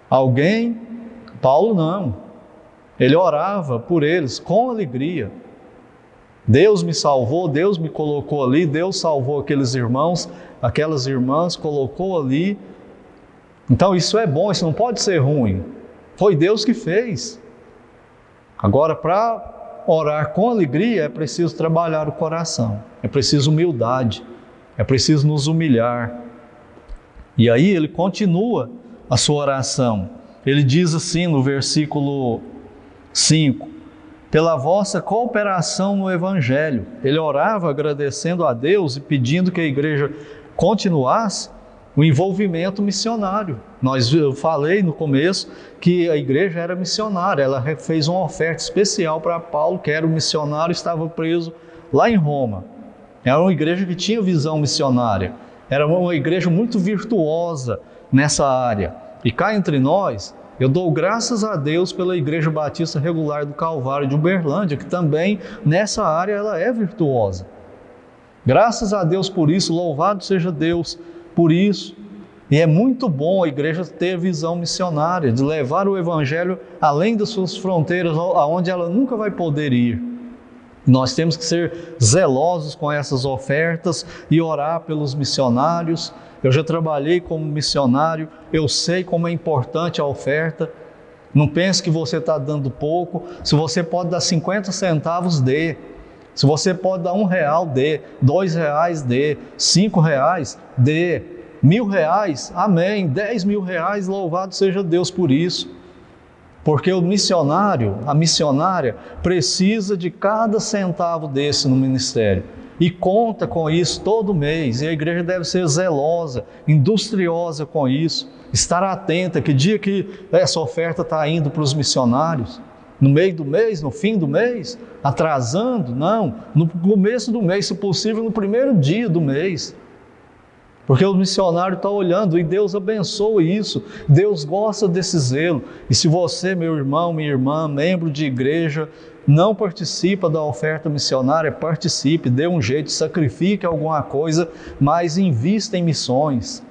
alguém. Paulo não, ele orava por eles com alegria. Deus me salvou, Deus me colocou ali, Deus salvou aqueles irmãos, aquelas irmãs, colocou ali. Então isso é bom, isso não pode ser ruim. Foi Deus que fez. Agora, para orar com alegria, é preciso trabalhar o coração, é preciso humildade, é preciso nos humilhar. E aí ele continua a sua oração. Ele diz assim no versículo 5, pela vossa cooperação no Evangelho. Ele orava agradecendo a Deus e pedindo que a igreja continuasse o envolvimento missionário. Eu falei no começo que a igreja era missionária, ela fez uma oferta especial para Paulo, que era o missionário, estava preso lá em Roma. Era uma igreja que tinha visão missionária, era uma igreja muito virtuosa nessa área. E cá entre nós, eu dou graças a Deus pela Igreja Batista Regular do Calvário de Uberlândia, que também nessa área ela é virtuosa. Graças a Deus por isso, louvado seja Deus por isso. E é muito bom a igreja ter visão missionária, de levar o Evangelho além das suas fronteiras, aonde ela nunca vai poder ir. Nós temos que ser zelosos com essas ofertas e orar pelos missionários. Eu já trabalhei como missionário, eu sei como é importante a oferta. Não pense que você está dando pouco. Se você pode dar 50 centavos, dê. Se você pode dar R$1, dê. R$2, dê. R$5, dê. R$1.000, amém. R$10.000, louvado seja Deus por isso. Porque o missionário, a missionária, precisa de cada centavo desse no ministério. E conta com isso todo mês. E a igreja deve ser zelosa, industriosa com isso. Estar atenta, que dia que essa oferta está indo para os missionários? No meio do mês, no fim do mês? Atrasando? Não, no começo do mês, se possível, no primeiro dia do mês. Porque o missionário está olhando e Deus abençoa isso. Deus gosta desse zelo. E se você, meu irmão, minha irmã, membro de igreja, não participa da oferta missionária, participe, dê um jeito, sacrifique alguma coisa, mas invista em missões.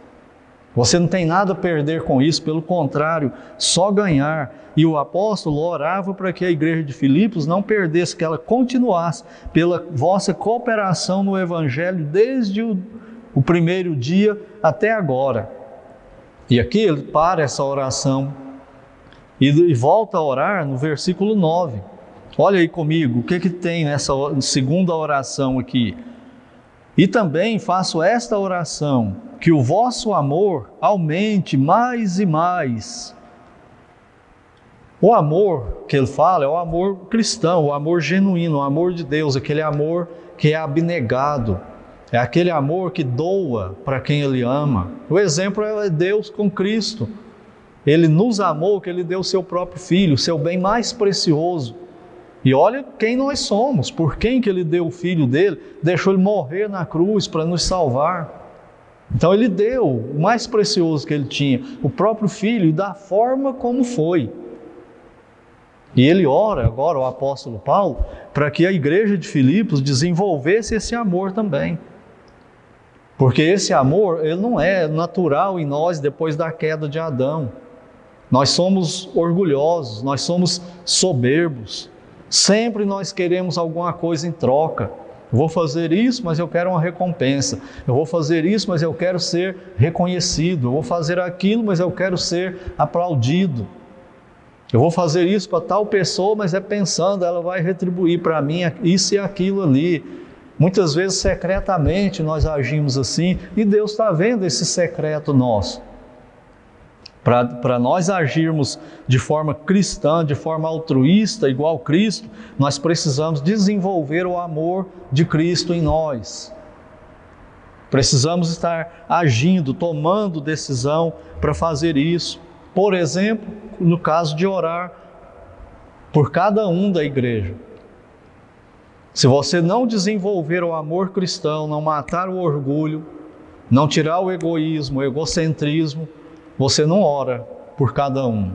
Você não tem nada a perder com isso, pelo contrário, só ganhar. E o apóstolo orava para que a igreja de Filipos não perdesse, que ela continuasse pela vossa cooperação no Evangelho desde o primeiro dia até agora. E aqui ele para essa oração e volta a orar no versículo 9. Olha aí comigo, o que tem nessa segunda oração aqui? E também faço esta oração, que o vosso amor aumente mais e mais. O amor que ele fala é o amor cristão, o amor genuíno, o amor de Deus, aquele amor que é abnegado, é aquele amor que doa para quem Ele ama. O exemplo é Deus com Cristo. Ele nos amou, que Ele deu o seu próprio Filho, o seu bem mais precioso. E olha quem nós somos, por quem que Ele deu o Filho dele, deixou Ele morrer na cruz para nos salvar. Então Ele deu o mais precioso que Ele tinha, o próprio Filho, e da forma como foi. E ele ora agora, o apóstolo Paulo, para que a igreja de Filipos desenvolvesse esse amor também. Porque esse amor, ele não é natural em nós depois da queda de Adão. Nós somos orgulhosos, nós somos soberbos. Sempre nós queremos alguma coisa em troca. Eu vou fazer isso, mas eu quero uma recompensa. Eu vou fazer isso, mas eu quero ser reconhecido. Eu vou fazer aquilo, mas eu quero ser aplaudido. Eu vou fazer isso para tal pessoa, mas é pensando, ela vai retribuir para mim isso e aquilo ali. Muitas vezes, secretamente, nós agimos assim, e Deus está vendo esse secreto nosso. Para nós agirmos de forma cristã, de forma altruísta, igual Cristo, nós precisamos desenvolver o amor de Cristo em nós. Precisamos estar agindo, tomando decisão para fazer isso. Por exemplo, no caso de orar por cada um da igreja. Se você não desenvolver o amor cristão, não matar o orgulho, não tirar o egoísmo, o egocentrismo, você não ora por cada um.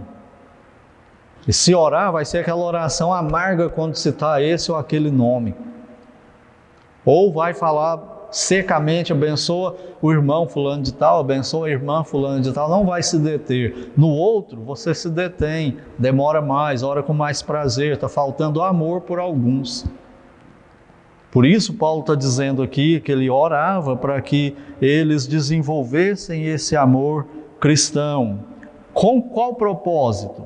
E se orar, vai ser aquela oração amarga quando citar esse ou aquele nome. Ou vai falar secamente, abençoa o irmão fulano de tal, abençoa a irmã fulano de tal, não vai se deter. No outro, você se detém, demora mais, ora com mais prazer, está faltando amor por alguns. Por isso Paulo está dizendo aqui que ele orava para que eles desenvolvessem esse amor cristão. Com qual propósito?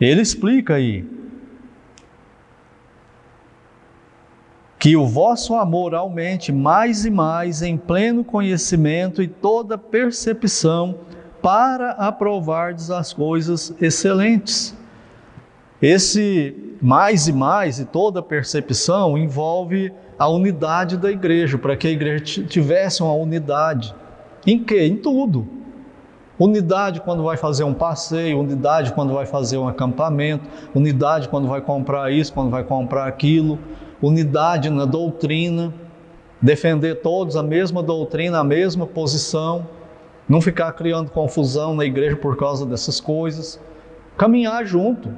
Ele explica aí que o vosso amor aumente mais e mais em pleno conhecimento e toda percepção para aprovardes as coisas excelentes. Esse mais e mais e toda percepção envolve a unidade da igreja, para que a igreja tivesse uma unidade. Em quê? Em tudo. Unidade quando vai fazer um passeio, unidade quando vai fazer um acampamento, unidade quando vai comprar isso, quando vai comprar aquilo, unidade na doutrina, defender todos a mesma doutrina, a mesma posição, não ficar criando confusão na igreja por causa dessas coisas, caminhar junto.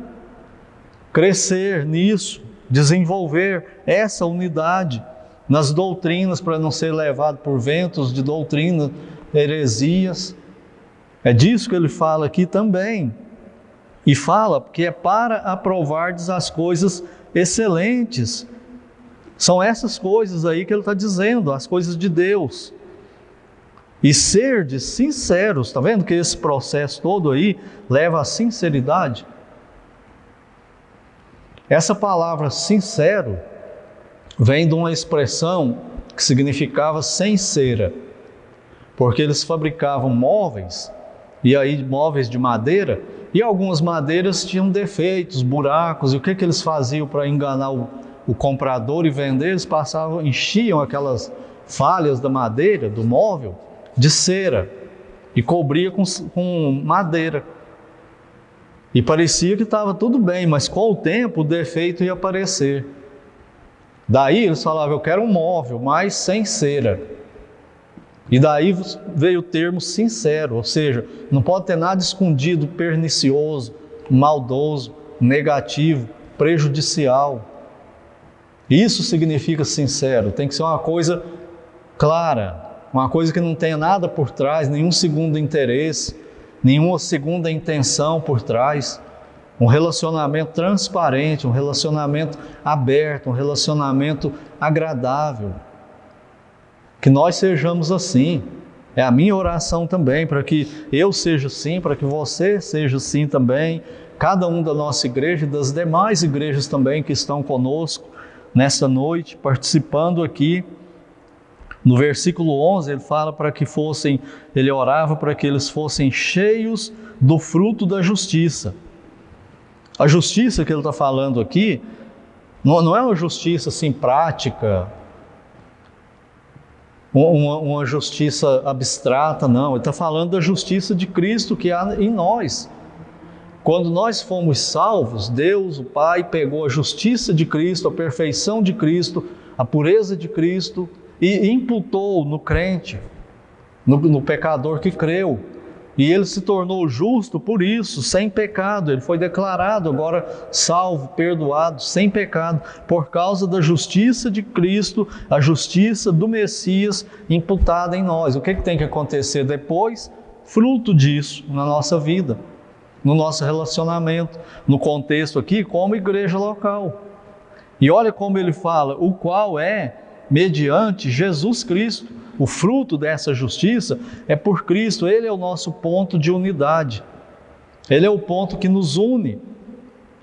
Crescer nisso, desenvolver essa unidade nas doutrinas para não ser levado por ventos de doutrina, heresias. É disso que ele fala aqui também. E fala porque é para aprovardes as coisas excelentes. São essas coisas aí que ele está dizendo, as coisas de Deus. E serdes sinceros, está vendo que esse processo todo aí leva à sinceridade? Essa palavra sincero vem de uma expressão que significava sem cera, porque eles fabricavam móveis, e aí móveis de madeira, e algumas madeiras tinham defeitos, buracos, e o que eles faziam para enganar o comprador e vender? Eles enchiam aquelas falhas da madeira, do móvel, de cera, e cobria com madeira. E parecia que estava tudo bem, mas com o tempo o defeito ia aparecer. Daí eles falavam, eu quero um móvel, mas sem cera. E daí veio o termo sincero, ou seja, não pode ter nada escondido, pernicioso, maldoso, negativo, prejudicial. Isso significa sincero, tem que ser uma coisa clara, uma coisa que não tenha nada por trás, nenhum segundo interesse, nenhuma segunda intenção por trás, um relacionamento transparente, um relacionamento aberto, um relacionamento agradável. Que nós sejamos assim. É a minha oração também, para que eu seja assim, para que você seja assim também, cada um da nossa igreja e das demais igrejas também que estão conosco nesta noite, participando aqui. No versículo 11, ele fala ele orava para que eles fossem cheios do fruto da justiça. A justiça que ele está falando aqui, não é uma justiça assim prática, uma justiça abstrata, não. Ele está falando da justiça de Cristo que há em nós. Quando nós fomos salvos, Deus, o Pai, pegou a justiça de Cristo, a perfeição de Cristo, a pureza de Cristo, e imputou no crente, no pecador que creu. E ele se tornou justo por isso, sem pecado. Ele foi declarado agora salvo, perdoado, sem pecado, por causa da justiça de Cristo, a justiça do Messias imputada em nós. O que tem que acontecer depois? Fruto disso na nossa vida, no nosso relacionamento, no contexto aqui como igreja local. E olha como ele fala, o qual é mediante Jesus Cristo. O fruto dessa justiça é por Cristo. Ele é o nosso ponto de unidade. Ele é o ponto que nos une.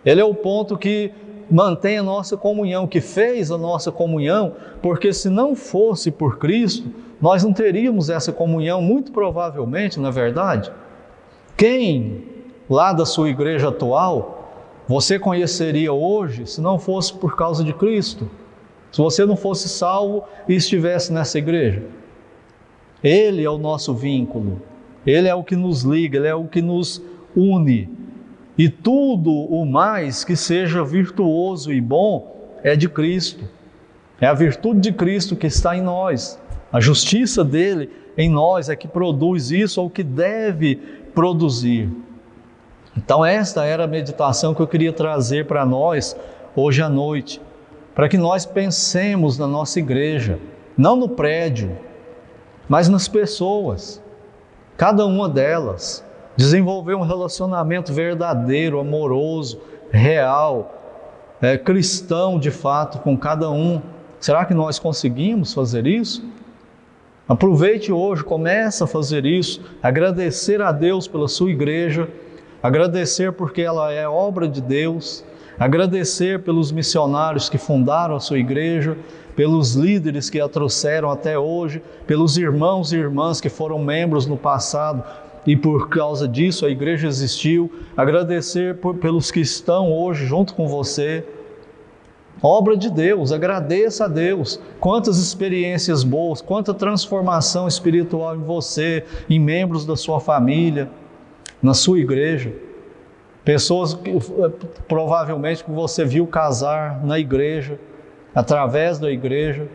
Ele é o ponto que mantém a nossa comunhão, que fez a nossa comunhão, porque se não fosse por Cristo, nós não teríamos essa comunhão, muito provavelmente, na verdade. Quem lá da sua igreja atual você conheceria hoje se não fosse por causa de Cristo? Se você não fosse salvo e estivesse nessa igreja? Ele é o nosso vínculo, Ele é o que nos liga, Ele é o que nos une. E tudo o mais que seja virtuoso e bom é de Cristo. É a virtude de Cristo que está em nós. A justiça dele em nós é que produz isso, ou que deve produzir. Então esta era a meditação que eu queria trazer para nós hoje à noite, para que nós pensemos na nossa igreja, não no prédio, mas nas pessoas, cada uma delas, desenvolver um relacionamento verdadeiro, amoroso, real, cristão de fato com cada um. Será que nós conseguimos fazer isso? Aproveite hoje, comece a fazer isso, agradecer a Deus pela sua igreja, agradecer porque ela é obra de Deus, agradecer pelos missionários que fundaram a sua igreja, pelos líderes que a trouxeram até hoje, pelos irmãos e irmãs que foram membros no passado e por causa disso a igreja existiu, agradecer pelos que estão hoje junto com você. Obra de Deus, agradeça a Deus. Quantas experiências boas, quanta transformação espiritual em você, em membros da sua família, na sua igreja. Pessoas que provavelmente que você viu casar na igreja, através da igreja.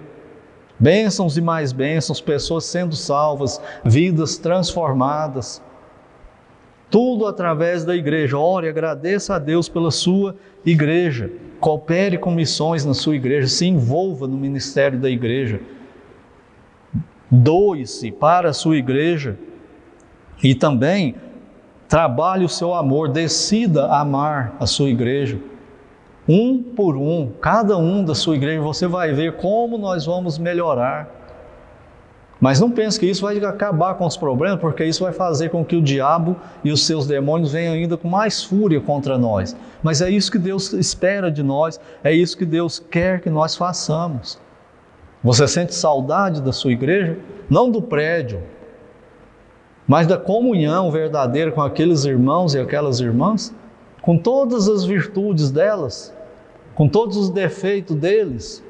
Bênçãos e mais bênçãos, pessoas sendo salvas, vidas transformadas. Tudo através da igreja. Ore, agradeça a Deus pela sua igreja. Coopere com missões na sua igreja, se envolva no ministério da igreja. Doe-se para a sua igreja e também trabalhe o seu amor, decida amar a sua igreja. Um por um, cada um da sua igreja, você vai ver como nós vamos melhorar. Mas não pense que isso vai acabar com os problemas, porque isso vai fazer com que o diabo e os seus demônios venham ainda com mais fúria contra nós. Mas é isso que Deus espera de nós, é isso que Deus quer que nós façamos. Você sente saudade da sua igreja? Não do prédio, mas da comunhão verdadeira com aqueles irmãos e aquelas irmãs, com todas as virtudes delas, com todos os defeitos deles,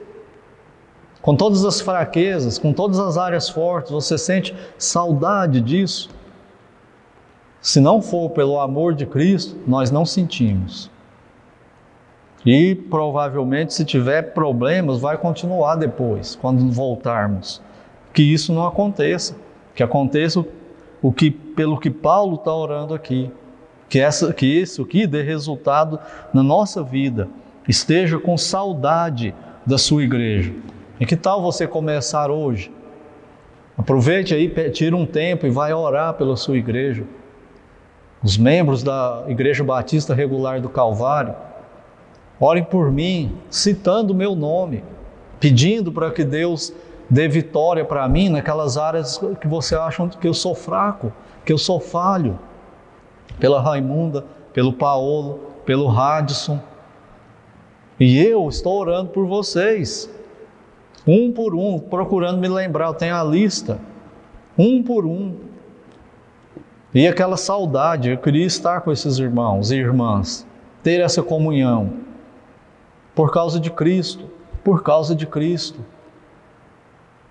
com todas as fraquezas, com todas as áreas fortes. Você sente saudade disso? Se não for pelo amor de Cristo, nós não sentimos. E provavelmente, se tiver problemas, vai continuar depois, quando voltarmos. Que isso não aconteça, que aconteça pelo que Paulo está orando aqui, que isso aqui dê resultado na nossa vida, esteja com saudade da sua igreja. E que tal você começar hoje? Aproveite aí, tira um tempo e vai orar pela sua igreja. Os membros da Igreja Batista Regular do Calvário, orem por mim, citando o meu nome, pedindo para que Deus dê vitória para mim naquelas áreas que você acha que eu sou fraco, que eu sou falho. Pela Raimunda, pelo Paulo, pelo Radisson. E eu estou orando por vocês, um por um, procurando me lembrar. Eu tenho a lista, um por um. E aquela saudade, eu queria estar com esses irmãos e irmãs, ter essa comunhão, por causa de Cristo, por causa de Cristo.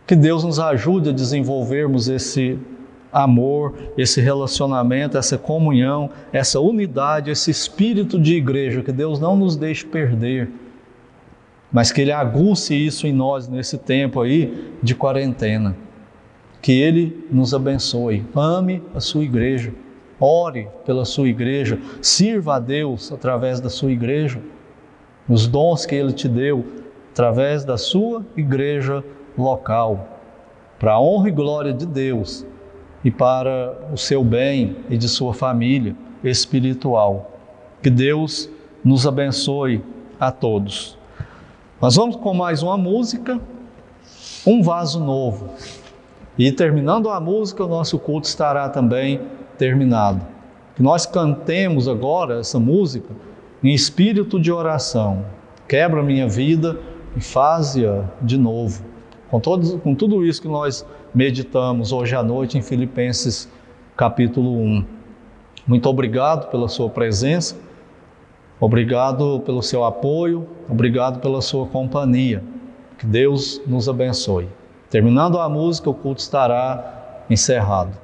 Que Deus nos ajude a desenvolvermos esse amor, esse relacionamento, essa comunhão, essa unidade, esse espírito de igreja, que Deus não nos deixe perder, mas que Ele aguce isso em nós nesse tempo aí de quarentena. Que Ele nos abençoe. Ame a sua igreja, ore pela sua igreja, sirva a Deus através da sua igreja, os dons que Ele te deu através da sua igreja local, para a honra e glória de Deus e para o seu bem e de sua família espiritual. Que Deus nos abençoe a todos. Nós vamos com mais uma música, Um Vaso Novo. E terminando a música, o nosso culto estará também terminado. Que nós cantemos agora essa música em espírito de oração. Quebra a minha vida e faze-a de novo. Com tudo isso que nós meditamos hoje à noite em Filipenses capítulo 1. Muito obrigado pela sua presença, obrigado pelo seu apoio, obrigado pela sua companhia. Que Deus nos abençoe. Terminando a música, o culto estará encerrado.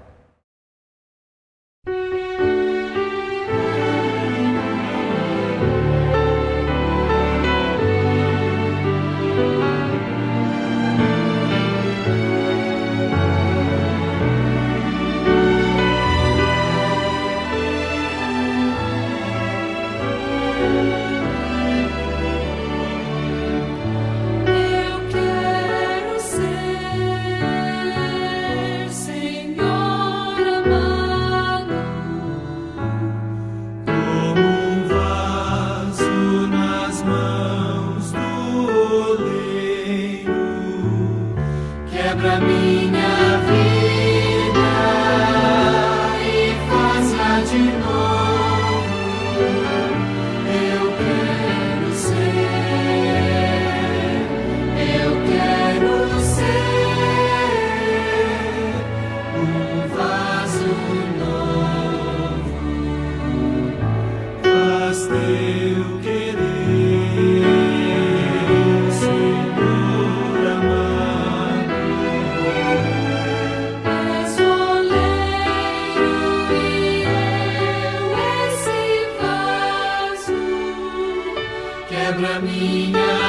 Quebra minha vida e faz-a de novo. Eu quero ser um vaso novo. Faz teu querer, Senhor amado. És oleiro e eu esse vaso. Quebra minha